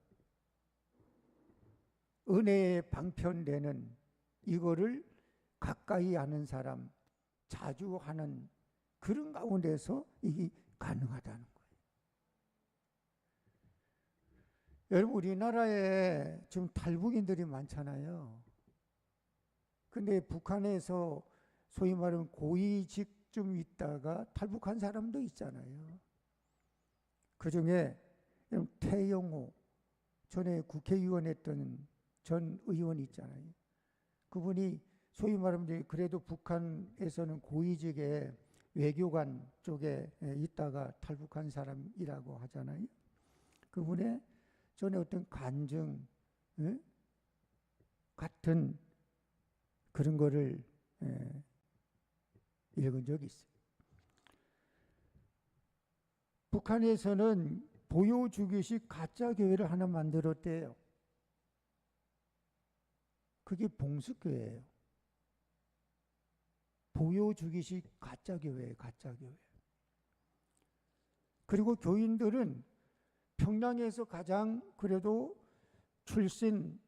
은혜에 방편되는 이거를 가까이 하는 사람, 자주 하는 그런 가운데서 이게 가능하다는 거예요. 여러분 우리나라에 지금 탈북인들이 많잖아요. 근데 북한에서 소위 말하는 고위직 좀 있다가 탈북한 사람도 있잖아요. 그중에 태영호 전에 국회의원 했던 전 의원 있잖아요. 그분이 소위 말하면 그래도 북한에서는 고위직에 외교관 쪽에 있다가 탈북한 사람이라고 하잖아요. 그분의 전에 어떤 간증 같은 그런 거를 읽은 적이 있어요. 북한에서는 보여주기식 가짜 교회를 하나 만들었대요. 그게 봉수교회예요. 보여주기식 가짜 교회예요. 가짜 교회. 그리고 교인들은 평양에서 가장 그래도 출신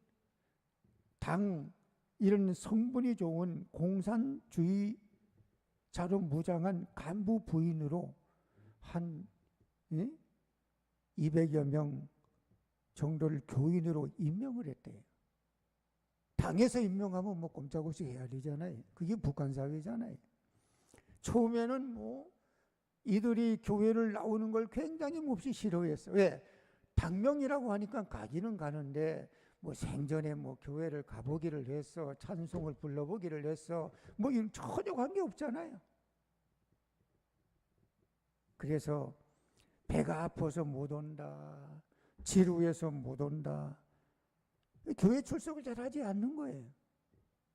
당 이런 성분이 좋은 공산주의자로 무장한 간부 부인으로 한 200여 명 정도를 교인으로 임명을 했대요. 당에서 임명하면 뭐 꼼짝없이 헤아리잖아요. 그게 북한 사회잖아요. 처음에는 뭐 이들이 교회를 나오는 걸 굉장히 몹시 싫어했어요. 왜? 당명이라고 하니까 가기는 가는데 뭐 생전에 뭐 교회를 가보기를 했어, 찬송을 불러보기를 했어, 뭐 이런 전혀 관계 없잖아요. 그래서 배가 아파서 못 온다, 지루해서 못 온다, 교회 출석을 잘 하지 않는 거예요.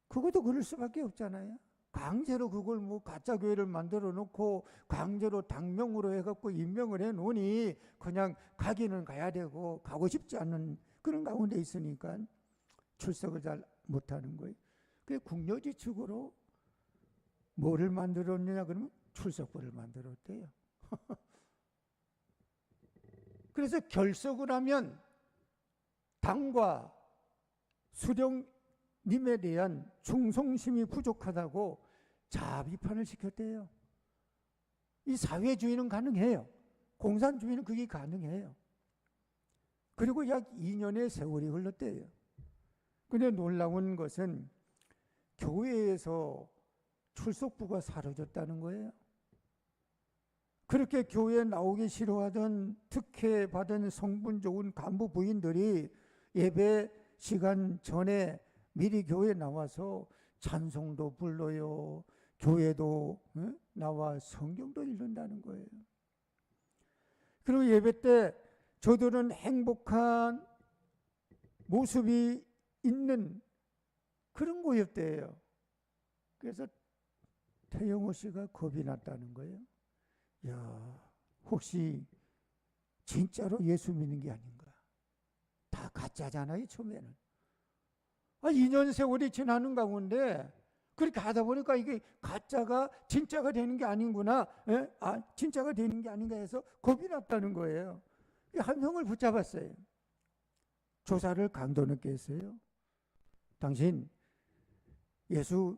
그것도 그럴 수밖에 없잖아요. 강제로 그걸 뭐 가짜 교회를 만들어 놓고 강제로 당명으로 해갖고 임명을 해 놓으니 그냥 가기는 가야 되고 가고 싶지 않은 그런 가운데 있으니까 출석을 잘 못하는 거예요. 그래서 국려지축으로 뭐를 만들었느냐 그러면 출석부를 만들었대요. 그래서 결석을 하면 당과 수령님에 대한 충성심이 부족하다고 자비판을 시켰대요. 이 사회주의는 가능해요. 공산주의는 그게 가능해요. 그리고 약 2년의 세월이 흘렀대요. 근데 놀라운 것은 교회에서 출석부가 사라졌다는 거예요. 그렇게 교회에 나오기 싫어하던 특혜받은 성분 좋은 간부 부인들이 예배 시간 전에 미리 교회에 나와서 찬송도 불러요. 교회도 나와 성경도 읽는다는 거예요. 그리고 예배 때 저들은 행복한 모습이 있는 그런 거였대요. 그래서 태영호 씨가 겁이 났다는 거예요. 야, 혹시 진짜로 예수 믿는 게 아닌가? 다 가짜잖아요, 처음에는. 2년 세월이 지나는 가운데 그렇게 하다 보니까 이게 가짜가 진짜가 되는 게 아닌구나. 진짜가 되는 게 아닌가 해서 겁이 났다는 거예요. 한 명을 붙잡았어요. 조사를 강도 높게 했어요. 당신 예수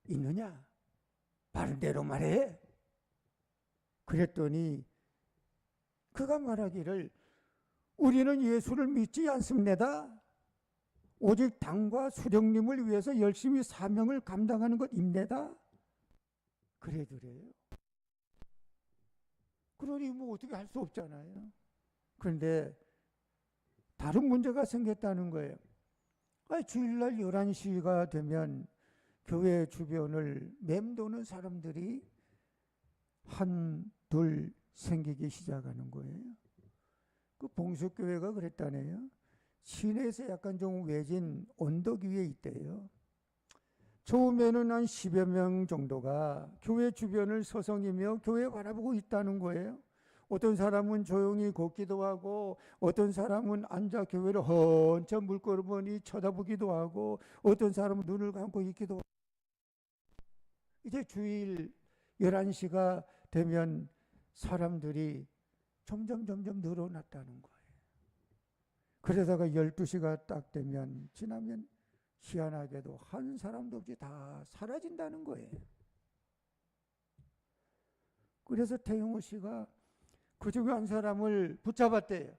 있느냐? 바른 대로 말해. 그랬더니 그가 말하기를 우리는 예수를 믿지 않습니다. 오직 당과 수령님을 위해서 열심히 사명을 감당하는 것입니다. 그래더래요. 그러니 뭐 어떻게 할 수 없잖아요. 그런데 다른 문제가 생겼다는 거예요. 주일날 11시가 되면 교회 주변을 맴도는 사람들이 한, 둘 생기기 시작하는 거예요. 그 봉수교회가 그랬다네요. 시내에서 약간 좀 외진 언덕 위에 있대요. 처음에는 한 10여 명 정도가 교회 주변을 서성이며 교회 바라보고 있다는 거예요. 어떤 사람은 조용히 걷기도 하고 어떤 사람은 앉아 교회를 헌참 물끄러미 쳐다보기도 하고 어떤 사람은 눈을 감고 있기도 하고. 이제 주일 11시가 되면 사람들이 점점 늘어났다는 거예요. 그러다가 12시가 딱 되면 지나면 희한하게도 한 사람도 없이 다 사라진다는 거예요. 그래서 태용호 씨가 그 중에 한 사람을 붙잡았대요.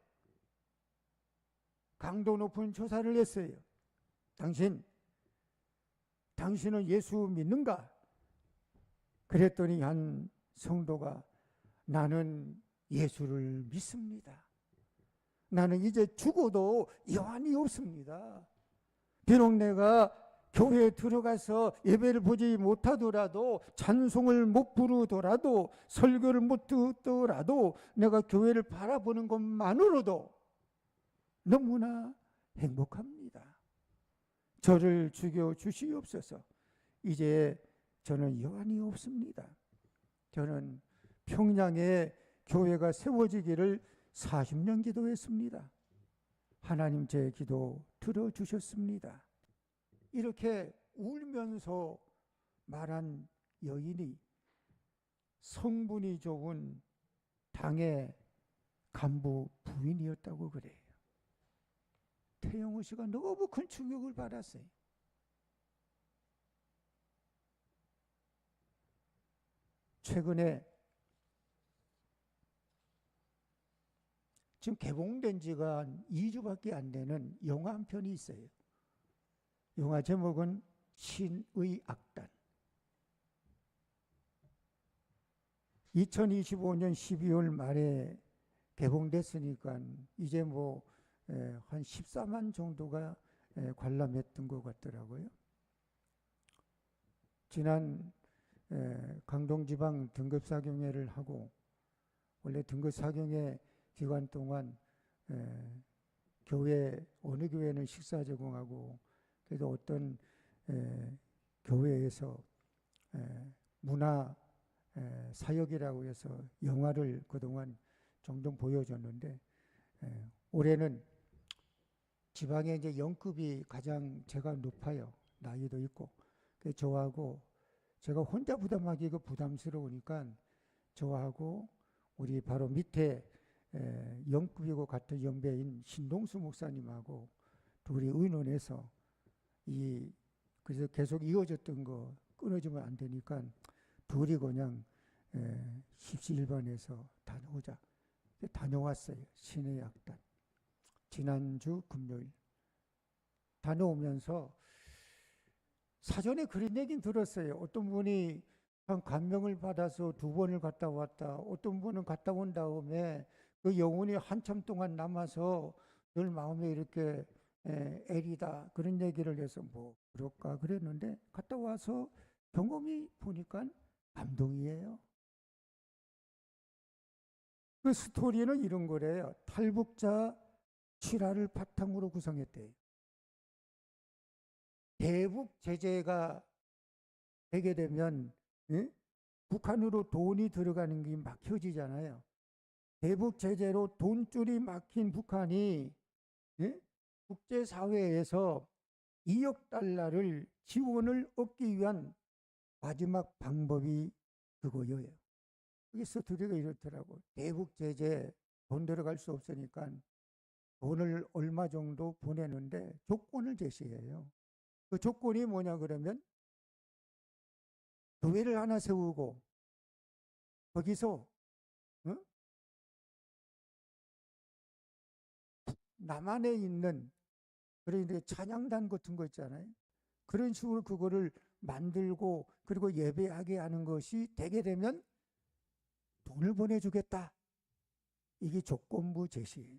강도 높은 조사를 했어요. 당신은 예수 믿는가? 그랬더니 한 성도가 나는 예수를 믿습니다. 나는 이제 죽어도 여한이 없습니다. 비록 내가 교회에 들어가서 예배를 보지 못하더라도 찬송을 못 부르더라도 설교를 못 듣더라도 내가 교회를 바라보는 것만으로도 너무나 행복합니다. 저를 죽여 주시옵소서. 이제 저는 여한이 없습니다. 저는 평양에 교회가 세워지기를 40년 기도했습니다. 하나님 제 기도 들어주셨습니다. 이렇게 울면서 말한 여인이 성분이 좋은 당의 간부 부인이었다고 그래요. 태영호 씨가 너무 큰 충격을 받았어요. 최근에 지금 개봉된 지가 한 2주밖에 안 되는 영화 한 편이 있어요. 영화 제목은 신의 악단. 2025년 12월 말에 개봉됐으니까 이제 한 14만 정도가 관람했던 것 같더라고요. 지난 강동지방 등급사경회를 하고 원래 등급사경회 기간 동안 교회 어느 교회는 식사 제공하고 그래도 어떤 교회에서 문화 사역이라고 해서 영화를 그동안 종종 보여줬는데 올해는 지방에 이제 영급이 가장 제가 높아요. 나이도 있고. 그래서 저하고 제가 혼자 부담하기가 부담스러우니까 저하고 우리 바로 밑에 영급이고 같은 연배인 신동수 목사님하고 둘이 의논해서 그래서 계속 이어졌던 거 끊어지면 안 되니까 둘이 그냥 십시일반해서 다녀오자. 다녀왔어요. 신의 악단. 지난주 금요일 다녀오면서 사전에 그런 얘기는 들었어요. 어떤 분이 한 감명을 받아서 2번을 갔다 왔다. 어떤 분은 갔다 온 다음에 그 영혼이 한참 동안 남아서 늘 마음에 이렇게 애리다 그런 얘기를 해서 그럴까 그랬는데 갔다 와서 경험이 보니까 감동이에요. 그 스토리는 이런 거래요. 탈북자 7화를 바탕으로 구성했대요. 대북 제재가 되게 되면 북한으로 돈이 들어가는 게 막혀지잖아요. 대북 제재로 돈줄이 막힌 북한이 국제사회에서 2억 달러를 지원을 얻기 위한 마지막 방법이 그거예요. 그게 스토리가 이렇더라고. 대북 제재 돈 들어갈 수 없으니까 돈을 얼마 정도 보내는데 조건을 제시해요. 그 조건이 뭐냐 그러면 교회를 하나 세우고 거기서 남한에 있는 그런 찬양단 같은 거 있잖아요. 그런 식으로 그거를 만들고 그리고 예배하게 하는 것이 되게 되면 돈을 보내주겠다. 이게 조건부 제시예요.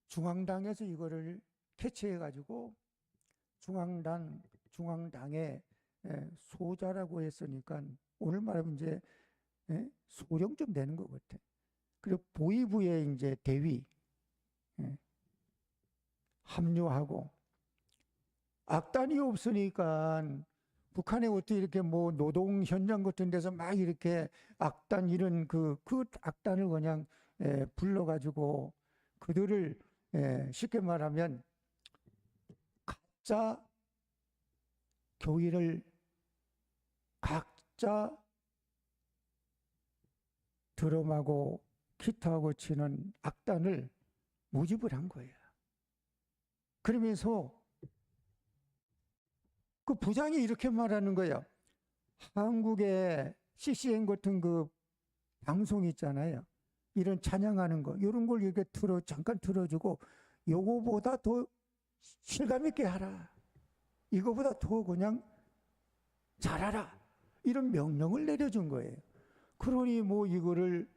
중앙당에서 이거를 캐치해가지고 중앙당의 소자라고 했으니까 오늘 말하면 이제 소령쯤 되는 것 같아. 그리고 보위부에 이제 대위 합류하고 악단이 없으니까 북한에 어떻게 이렇게 뭐 노동 현장 같은 데서 막 이렇게 악단 이런 그 악단을 그냥 불러가지고 그들을 쉽게 말하면 각자 교회를 각자 드럼하고 기타하고 치는 악단을 모집을 한 거예요. 그러면서 그 부장이 이렇게 말하는 거예요. 한국의 CCM 같은 그 방송 있잖아요. 이런 찬양하는 거, 이런 걸 이렇게 잠깐 틀어주고, 요거보다 더 실감 있게 하라. 이거보다 더 그냥 잘하라. 이런 명령을 내려준 거예요. 그러니 뭐 이거를,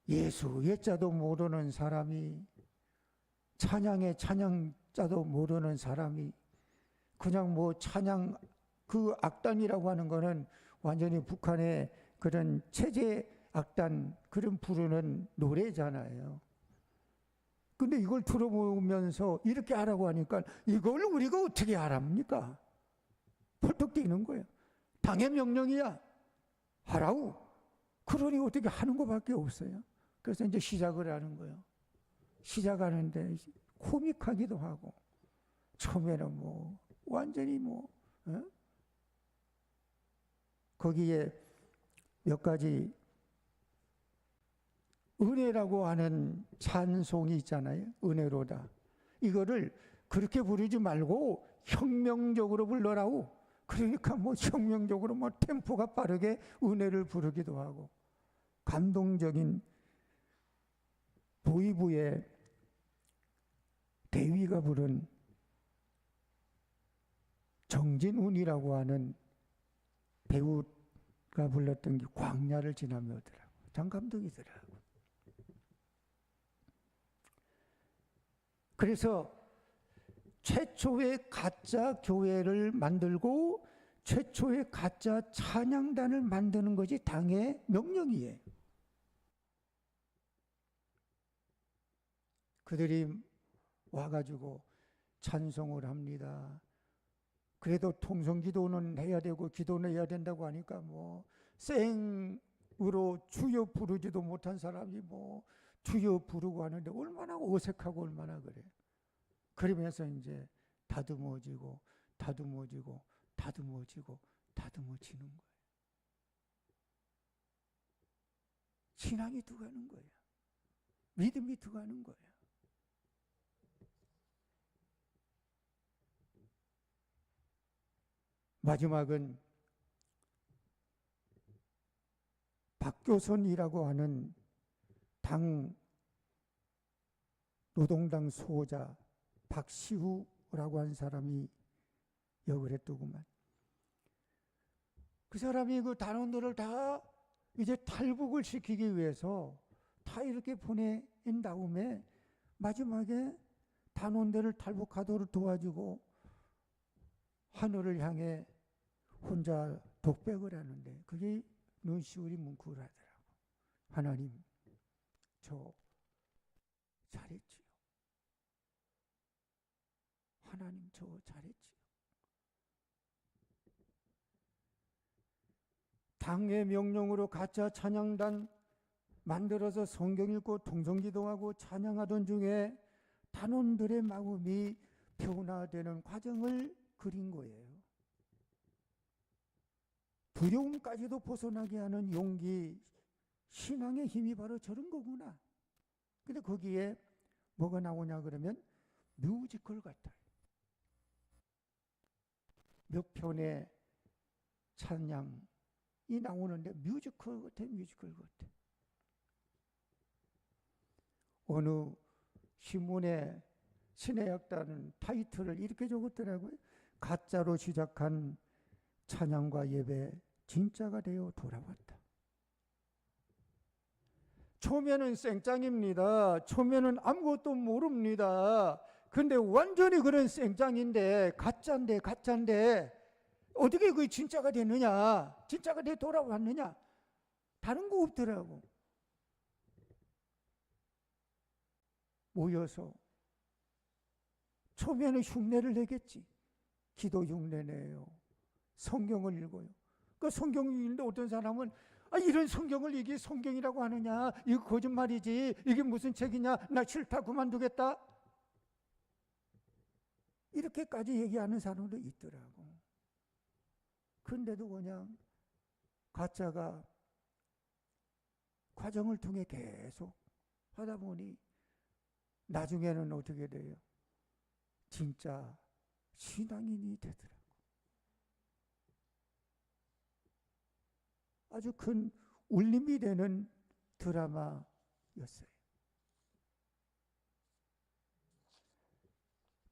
예수, 예자도 모르는 사람이, 찬양의 찬양자도 모르는 사람이, 그냥 뭐 찬양, 그 악단이라고 하는 거는 완전히 북한의 그런 체제 악단, 그런 부르는 노래잖아요. 근데 이걸 들어보면서 이렇게 하라고 하니까 이걸 우리가 어떻게 하랍니까? 펄떡 뛰는 거예요. 당의 명령이야. 하라고. 그러니 어떻게 하는 것밖에 없어요. 그래서 이제 시작을 하는 거예요. 시작하는데 코믹하기도 하고, 처음에는 뭐 완전히 뭐 거기에 몇 가지 은혜라고 하는 찬송이 있잖아요. 은혜로다. 이거를 그렇게 부르지 말고 혁명적으로 불러라고. 그러니까 뭐 혁명적으로 뭐 템포가 빠르게 은혜를 부르기도 하고, 감동적인 보위부의 대위가 부른 정진운이라고 하는 배우가 불렀던 게 광야를 지나며 오더라고. 참 감동이더라고. 그래서 최초의 가짜 교회를 만들고 최초의 가짜 찬양단을 만드는 것이 당의 명령이에요. 그들이 와가지고 찬송을 합니다. 그래도 통성기도는 해야 되고 기도는 해야 된다고 하니까 뭐 생으로 주여 부르지도 못한 사람이 뭐 주여 부르고 하는데 얼마나 어색하고 얼마나 그래. 그러면서 이제 다듬어지고 다듬어지고 다듬어지고 다듬어지는 거예요. 신앙이 들어가는 거예요. 믿음이 들어가는 거예요. 마지막은 박교선이라고 하는 노동당 수호자 박시후라고 하는 사람이 역을 했더구만. 그 사람이 그 단원들을 다 이제 탈북을 시키기 위해서 다 이렇게 보낸 다음에 마지막에 단원들을 탈북하도록 도와주고 하늘을 향해 혼자 독백을 하는데 그게 눈시울이 뭉클하더라고. 하나님, 저 잘했지요. 하나님, 저 잘했지요. 당의 명령으로 가짜 찬양단 만들어서 성경 읽고 통성기도하고 찬양하던 중에 단원들의 마음이 변화되는 과정을 그린 거예요. 두려움까지도 벗어나게 하는 용기, 신앙의 힘이 바로 저런 거구나. 근데 거기에 뭐가 나오냐 그러면 뮤지컬 같아요. 몇 편의 찬양이 나오는데 뮤지컬 같아, 뮤지컬 같아. 어느 신문에 신해악단은 타이틀을 이렇게 적었더라고요. 가짜로 시작한 찬양과 예배 진짜가 되어 돌아왔다. 처음에는 생짱입니다. 처음에는 아무것도 모릅니다. 근데 완전히 그런 생짱인데 가짜인데 어떻게 그게 진짜가 되느냐? 진짜가 돼 돌아왔느냐? 다른 거 없더라고. 모여서 초면에 흉내를 내겠지. 기도 흉내 내요. 성경을 읽어요. 그 성경을 읽는데 어떤 사람은 이런 성경을 이게 성경이라고 하느냐? 이거 거짓말이지. 이게 무슨 책이냐? 나 싫다 그만두겠다. 이렇게까지 얘기하는 사람도 있더라고. 그런데도 그냥 가짜가 과정을 통해 계속 하다 보니 나중에는 어떻게 돼요? 진짜 신앙인이 되더라고. 아주 큰 울림이 되는 드라마였어요.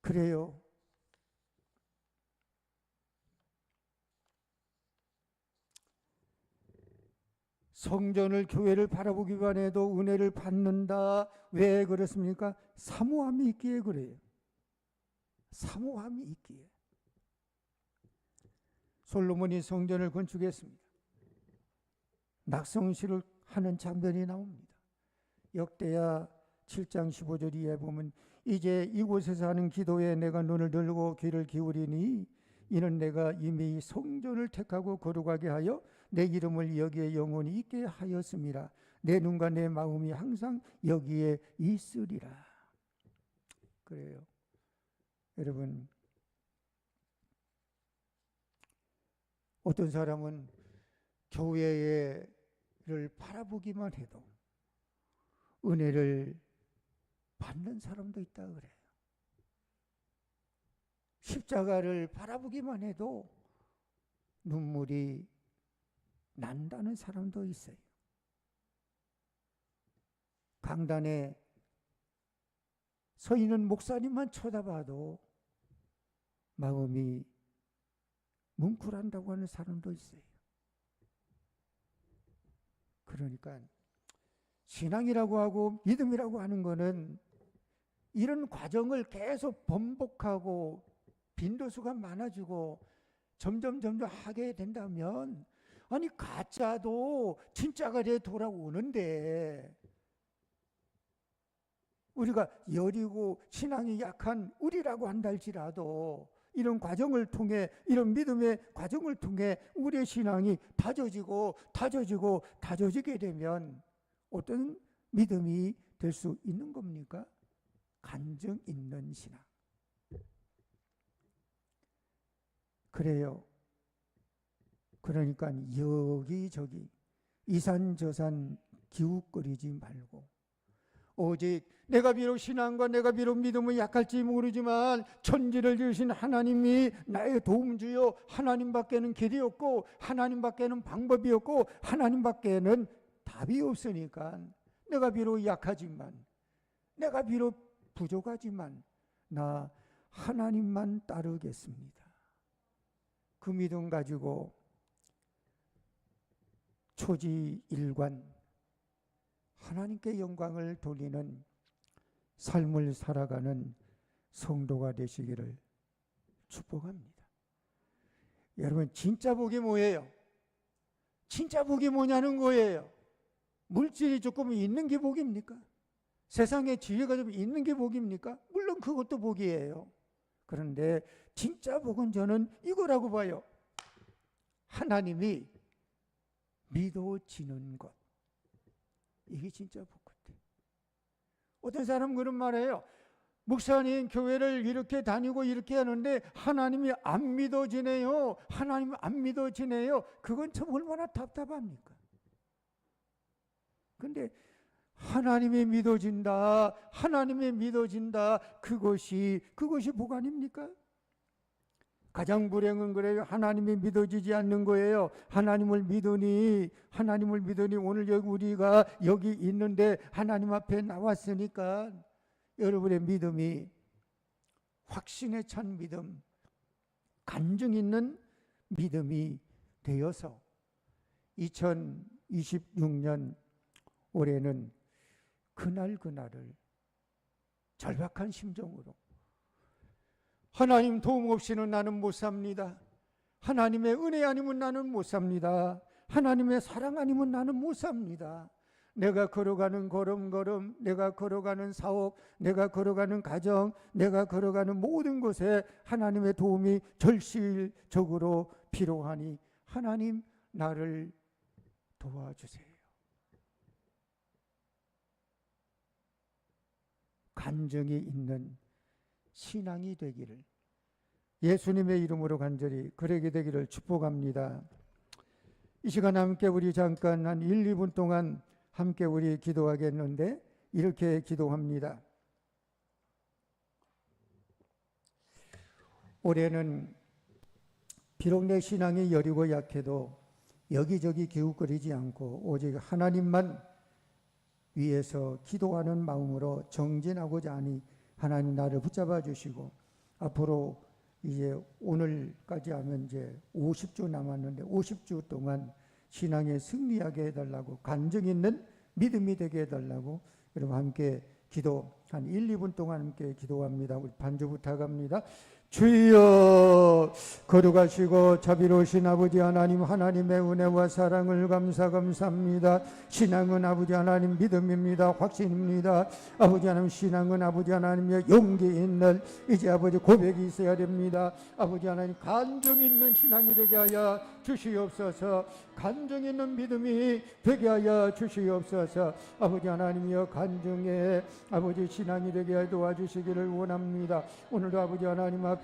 그래요. 성전을 교회를 바라보기만 해도 은혜를 받는다. 왜 그렇습니까? 사모함이 있기에 그래요. 사모함이 있기에. 솔로몬이 성전을 건축했습니다. 낙성시를 하는 장면이 나옵니다. 역대하 7장 15절 이하에 보면 이제 이곳에서 하는 기도에 내가 눈을 들고 귀를 기울이니 이는 내가 이미 성전을 택하고 거룩하게 하여 내 이름을 여기에 영원히 있게 하였음이라. 내 눈과 내 마음이 항상 여기에 있으리라. 그래요. 여러분, 어떤 사람은 교회를 바라보기만 해도 은혜를 받는 사람도 있다 그래요. 십자가를 바라보기만 해도 눈물이 난다는 사람도 있어요. 강단에 서 있는 목사님만 쳐다봐도 마음이 뭉클한다고 하는 사람도 있어요. 그러니까 신앙이라고 하고 믿음이라고 하는 거는 이런 과정을 계속 번복하고 빈도수가 많아지고 점점 하게 된다면 가짜도 진짜가 돼 돌아오는데 우리가 여리고 신앙이 약한 우리라고 한다 할지라도 이런 과정을 통해 이런 믿음의 과정을 통해 우리의 신앙이 다져지게 되면 어떤 믿음이 될 수 있는 겁니까? 간증 있는 신앙. 그래요. 그러니까 여기저기 이산저산 기웃거리지 말고 오직 내가 비록 신앙과 내가 비록 믿음은 약할지 모르지만 천지를 지으신 하나님이 나의 도움주요 하나님밖에는 길이 없고 하나님밖에는 방법이 없고 하나님밖에는 답이 없으니까 내가 비록 약하지만 내가 비록 부족하지만 나 하나님만 따르겠습니다. 그 믿음 가지고 초지일관 하나님께 영광을 돌리는 삶을 살아가는 성도가 되시기를 축복합니다. 여러분, 진짜 복이 뭐예요? 진짜 복이 뭐냐는 거예요. 물질이 조금 있는 게 복입니까? 세상에 지혜가 좀 있는 게 복입니까? 물론 그것도 복이에요. 그런데 진짜 복은 저는 이거라고 봐요. 하나님이 믿어지는 것. 이게 진짜 복 같아요. 어떤 사람은 그런 말해요. 목사님 교회를 이렇게 다니고 이렇게 하는데 하나님이 안 믿어지네요. 하나님이 안 믿어지네요. 그건 참 얼마나 답답합니까? 근데 하나님이 믿어진다. 하나님이 믿어진다. 그것이 복 아닙니까? 가장 불행은 그래요. 하나님이 믿어지지 않는 거예요. 하나님을 믿으니 오늘 여기 우리가 여기 있는데 하나님 앞에 나왔으니까 여러분의 믿음이 확신에 찬 믿음, 간증 있는 믿음이 되어서 2026년 올해는 그날을 절박한 심정으로 하나님 도움 없이는 나는 못 삽니다. 하나님의 은혜 아니면 나는 못 삽니다. 하나님의 사랑 아니면 나는 못 삽니다. 내가 걸어가는 걸음걸음, 내가 걸어가는 사업, 내가 걸어가는 가정, 내가 걸어가는 모든 곳에 하나님의 도움이 절실적으로 필요하니 하나님 나를 도와주세요. 간증이 있는 신앙이 되기를 예수님의 이름으로 간절히 그러게 되기를 축복합니다. 이 시간 함께 우리 잠깐 한 1, 2분 동안 함께 우리 기도하겠는데 이렇게 기도합니다. 올해는 비록 내 신앙이 여리고 약해도 여기저기 기웃거리지 않고 오직 하나님만 위해서 기도하는 마음으로 정진하고자 하니 하나님 나를 붙잡아 주시고 앞으로 이제 오늘까지 하면 이제 50주 남았는데 50주 동안 신앙에 승리하게 해달라고 간증 있는 믿음이 되게 해달라고 여러분 함께 기도 한 1, 2분 동안 함께 기도합니다. 우리 반주 부탁합니다. 주여 거룩하시고 자비로우신 아버지 하나님, 하나님의 은혜와 사랑을 감사합니다. 신앙은 아버지 하나님 믿음입니다. 확신입니다. 아버지 하나님 신앙은 아버지 하나님의 용기 있는 이제 아버지 고백이 있어야 됩니다. 아버지 하나님 간증 있는 신앙이 되게 하여 주시옵소서. 간증 있는 믿음이 되게 하여 주시옵소서. 아버지 하나님이여 간증에 아버지 신앙이 되게 하여 도와주시기를 원합니다. 오늘도 아버지 하나님 앞에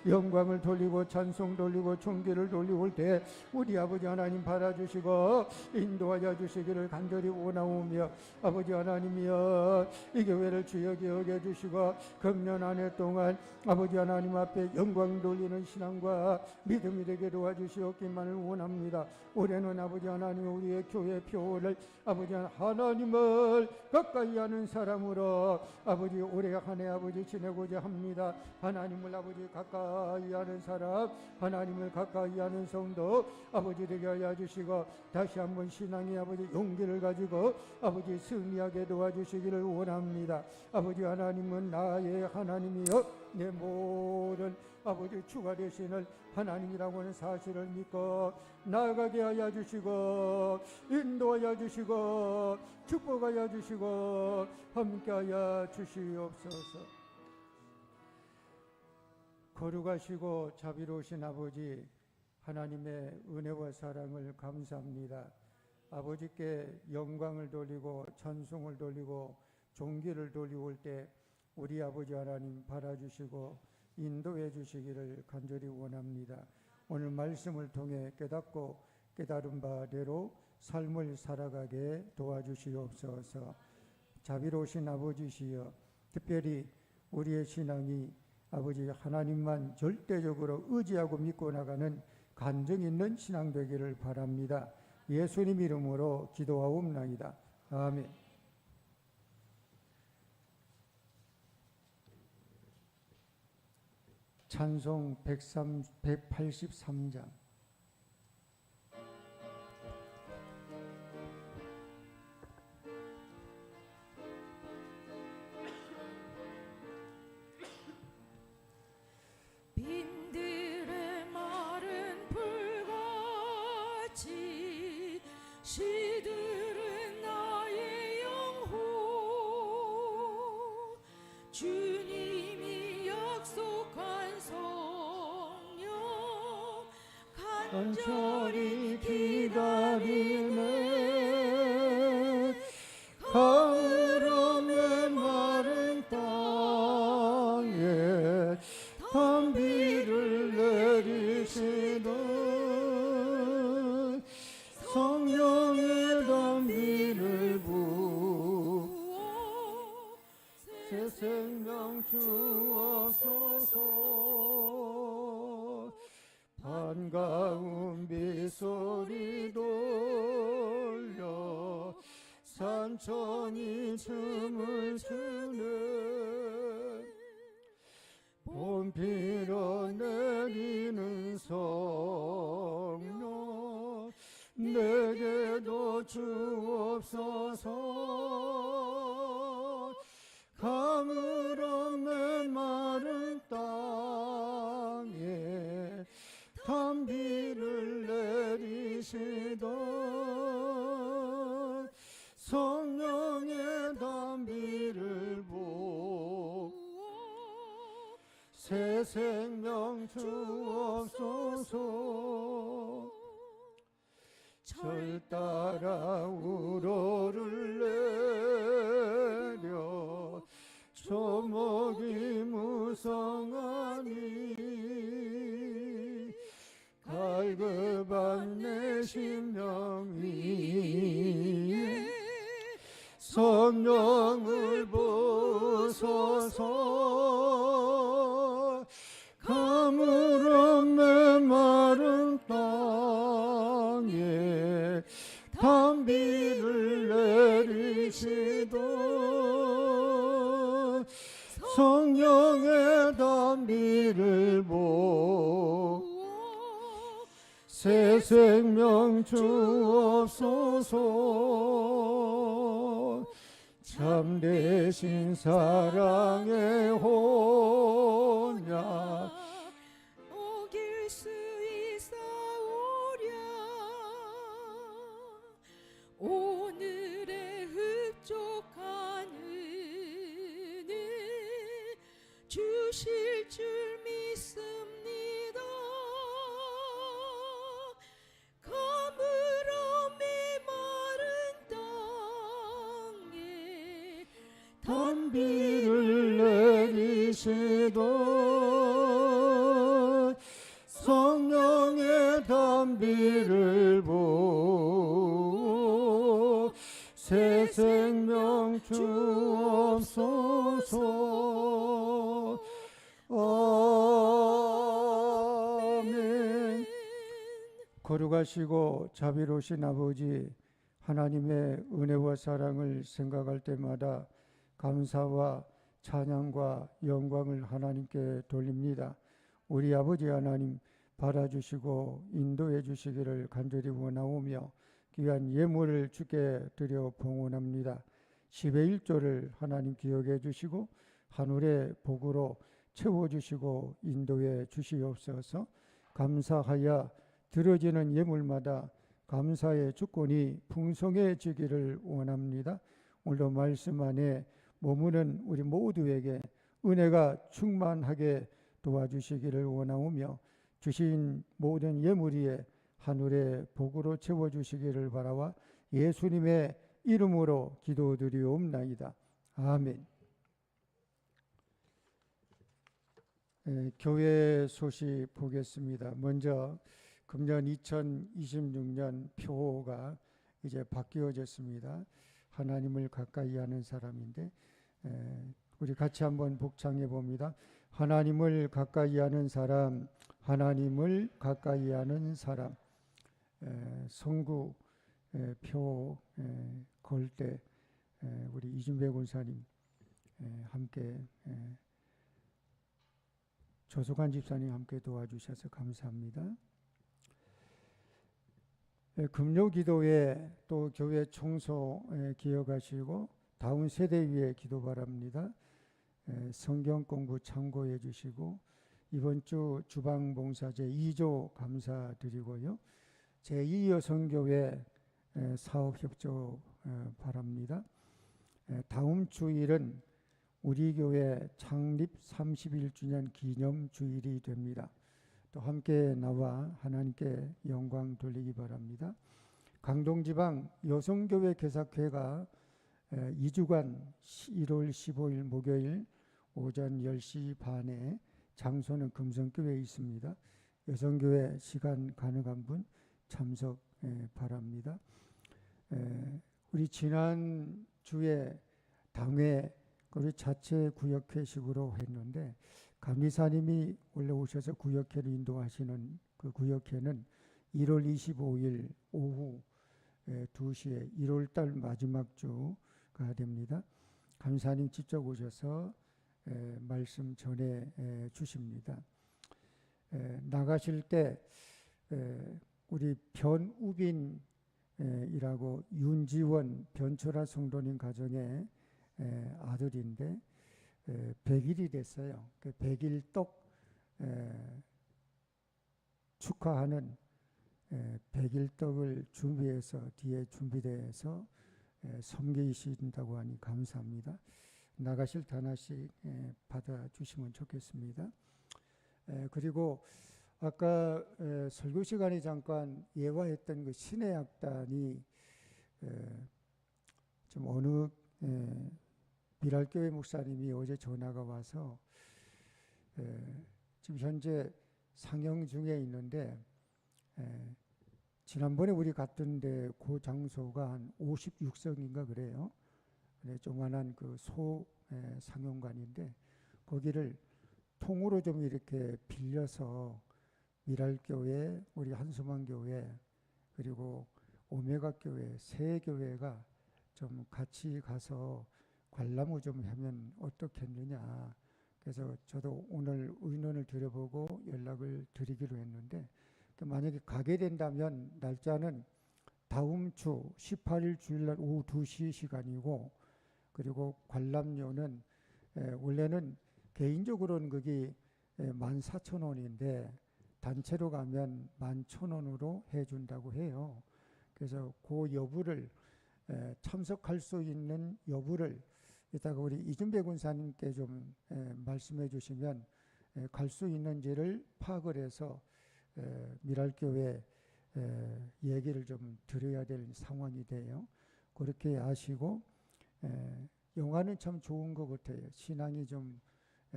영광을 돌리고 찬송 돌리고 존귀를 돌리고 올 때 우리 아버지 하나님 받아주시고 인도하여 주시기를 간절히 원하오며 아버지 하나님이여 이 교회를 주여 기억해 주시고 금년 한 해 동안 아버지 하나님 앞에 영광 돌리는 신앙과 믿음이 되게 도와주시옵기만을 원합니다. 올해는 아버지 하나님 우리의 교회 표를 아버지 하나님을 가까이 하는 사람으로 아버지 올해 한 해 아버지 지내고자 합니다. 하나님을 아버지 가까이 하는 사람, 하나님을 가까이 하는 성도 아버지 되게 하여 주시고 다시 한번 신앙의 아버지 용기를 가지고 아버지 승리하게 도와주시기를 원합니다. 아버지 하나님은 나의 하나님이여 내 모든 아버지 주가 되시는 하나님이라고 하는 사실을 믿고 나아가게 하여 주시고 인도하여 주시고 축복하여 주시고 함께하여 주시옵소서. 거룩하시고 자비로우신 아버지 하나님의 은혜와 사랑을 감사합니다. 아버지께 영광을 돌리고 찬송을 돌리고 존귀를 돌리올 때 우리 아버지 하나님 바라주시고 인도해 주시기를 간절히 원합니다. 오늘 말씀을 통해 깨닫고 깨달은 바대로 삶을 살아가게 도와주시옵소서. 자비로우신 아버지시여 특별히 우리의 신앙이 아버지 하나님만 절대적으로 의지하고 믿고 나가는 간증 있는 신앙 되기를 바랍니다. 예수님 이름으로 기도하옵나이다. 아멘. 찬송 183장 빈들의 마른 불같이 시들은 나의 영혼 주님이 약속한 성령 간절히 기다리네 가을 없는 마른 땅에 단비를 내리시는 성령의 단비를 부어 새 생명 주옵소서. 반가운 빗소리 돌려 산천이 춤을 추네 봄비로 내리는 성령 내게도 주옵소서. 가물 없는 마른 땅 새 생명 주옵소서. 절 따라 우러를 내려 조목이 무성하니 갈급한 내 심령 위에 성령을 부소서. 가물은 메마른 땅에 단비를 내리시던 성령의 단비를 보고 새 생명 주옵소서. 참되신 사랑의 혼약 오길 수 있사오랴. 오늘의 흡족한 은혜 주실 줄 믿습니다. 가물어 메마른 땅에 단비를 내리시던 성령의 단비를 보고 새 생명 주옵소서. 아멘. 거룩하시고 자비로우신 아버지 하나님의 은혜와 사랑을 생각할 때마다 감사와 찬양과 영광을 하나님께 돌립니다. 우리 아버지 하나님 받아주시고 인도해 주시기를 간절히 원하오며 귀한 예물을 주께 드려 봉헌합니다. 10의 1조를 하나님 기억해 주시고 하늘의 복으로 채워주시고 인도해 주시옵소서. 감사하여 드려지는 예물마다 감사의 주권이 풍성해지기를 원합니다. 오늘도 말씀 안에 머무는 우리 모두에게 은혜가 충만하게 도와주시기를 원하오며 주신 모든 예물 위에 하늘의 복으로 채워주시기를 바라와 예수님의 이름으로 기도드리옵나이다. 아멘. 교회 소식 보겠습니다. 먼저 금년 2026년 표가 이제 바뀌어졌습니다. 하나님을 가까이 하는 사람인데 우리 같이 한번 복창해 봅니다. 하나님을 가까이 하는 사람, 하나님을 가까이 하는 사람. 성구 표 걸 때 우리 이준배 군사님 함께 조석환 집사님 함께 도와주셔서 감사합니다. 금요기도회 또 교회 청소 기억하시고 다음 세대 위에 기도 바랍니다. 성경 공부 참고해 주시고 이번 주 주방봉사제 2조 감사드리고요. 제2여성교회 사업협조 바랍니다. 다음 주일은 우리 교회 창립 31주년 기념 주일이 됩니다. 또 함께 나와 하나님께 영광 돌리기 바랍니다. 강동지방 여성교회 개사회가 2주간 1월 15일 목요일 오전 10시 반에 장소는 금성교회에 있습니다. 여성교회 시간 가능한 분 참석 바랍니다. 우리 지난 주에 당회 우리 자체 구역회식으로 했는데 감리사님이 원래 오셔서 구역회를 인도하시는 그 구역회는 1월 25일 오후 2시에 1월달 마지막 주가 됩니다. 감사님 직접 오셔서 말씀 전해 주십니다. 나가실 때 우리 변우빈이라고 윤지원 변철아 성도님 가정의 아들인데 100일이 됐어요. 그 100일 떡 축하하는 100일 떡을 준비해서 뒤에 준비돼서 섬기신다고 하니 감사합니다. 나가실 때 하나씩 받아주시면 좋겠습니다. 그리고 아까 설교 시간에 잠깐 예화했던 그 신의 악단이 좀 어느 미랄교회 목사님이 어제 전화가 와서 지금 현재 상영 중에 있는데 지난번에 우리 갔던데 그 장소가 한 56석인가 그래요. 조그만한 그 상영관인데 거기를 통으로 좀 이렇게 빌려서 미랄교회, 우리 한수만교회, 그리고 오메가교회 세 교회가 좀 같이 가서 관람을 좀 하면 어떻겠느냐. 그래서 저도 오늘 의논을 드려보고 연락을 드리기로 했는데, 만약에 가게 된다면 날짜는 다음 주 18일 주일날 오후 2시 시간이고, 그리고 관람료는 원래는 개인적으로는 거기 14,000원인데 단체로 가면 11,000원으로 해준다고 해요. 그래서 그 여부를 참석할 수 있는 여부를 이따가 우리 이준배 군사님께 좀 말씀해 주시면 갈 수 있는지를 파악을 해서 미랄교회 얘기를 좀 드려야 될 상황이 돼요. 그렇게 아시고 영화는 참 좋은 것 같아요. 신앙이 좀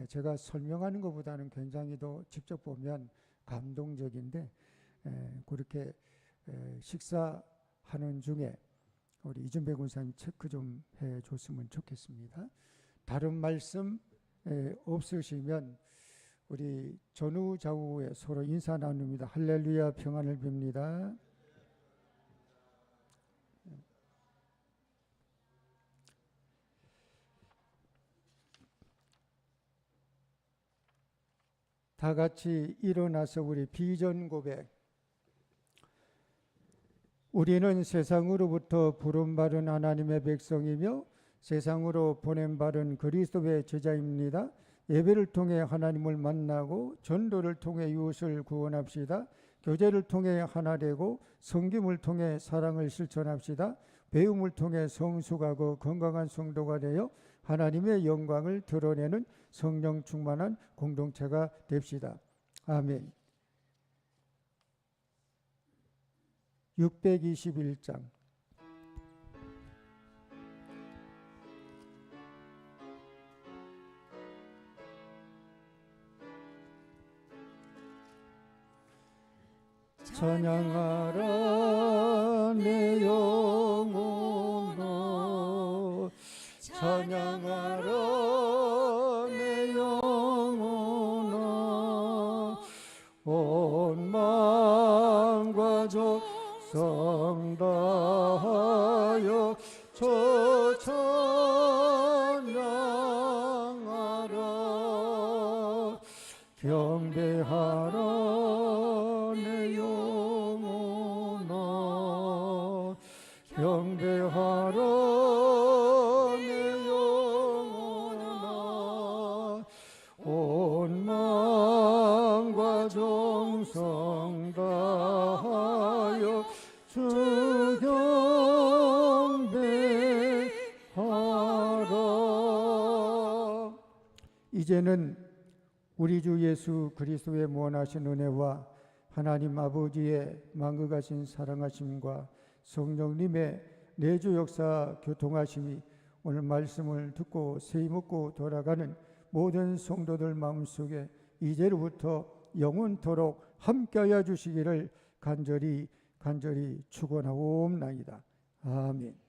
제가 설명하는 것보다는 굉장히 더 직접 보면 감동적인데 그렇게 식사하는 중에 우리 이준배 군사님 체크 좀 해줬으면 좋겠습니다. 다른 말씀 없으시면 우리 전후 좌우에 서로 인사 나눕니다. 할렐루야 평안을 빕니다. 다 같이 일어나서 우리 비전 고백. 우리는 세상으로부터 부름받은 하나님의 백성이며 세상으로 보냄받은 그리스도의 제자입니다. 예배를 통해 하나님을 만나고 전도를 통해 이웃을 구원합시다. 교제를 통해 하나 되고 섬김을 통해 사랑을 실천합시다. 배움을 통해 성숙하고 건강한 성도가 되어 하나님의 영광을 드러내는 성령 충만한 공동체가 됩시다. 아멘. 621장 찬양하라 내 영혼아 찬양하라 내 영혼아 온 마음과 정성 다하여 저 찬양하라 경배하라 내 영혼아 경배하라 내 영혼아 온 마음과 정성 다하여 주 경배하라. 이제는 우리 주 예수 그리스도의 무한하신 은혜와 하나님 아버지의 만극하신 사랑하심과 성령님의 내주 역사 교통하심이 오늘 말씀을 듣고 세이 묻고 돌아가는 모든 성도들 마음속에 이제로부터 영원토록 함께하여 주시기를 간절히 축원하옵나이다. 아멘.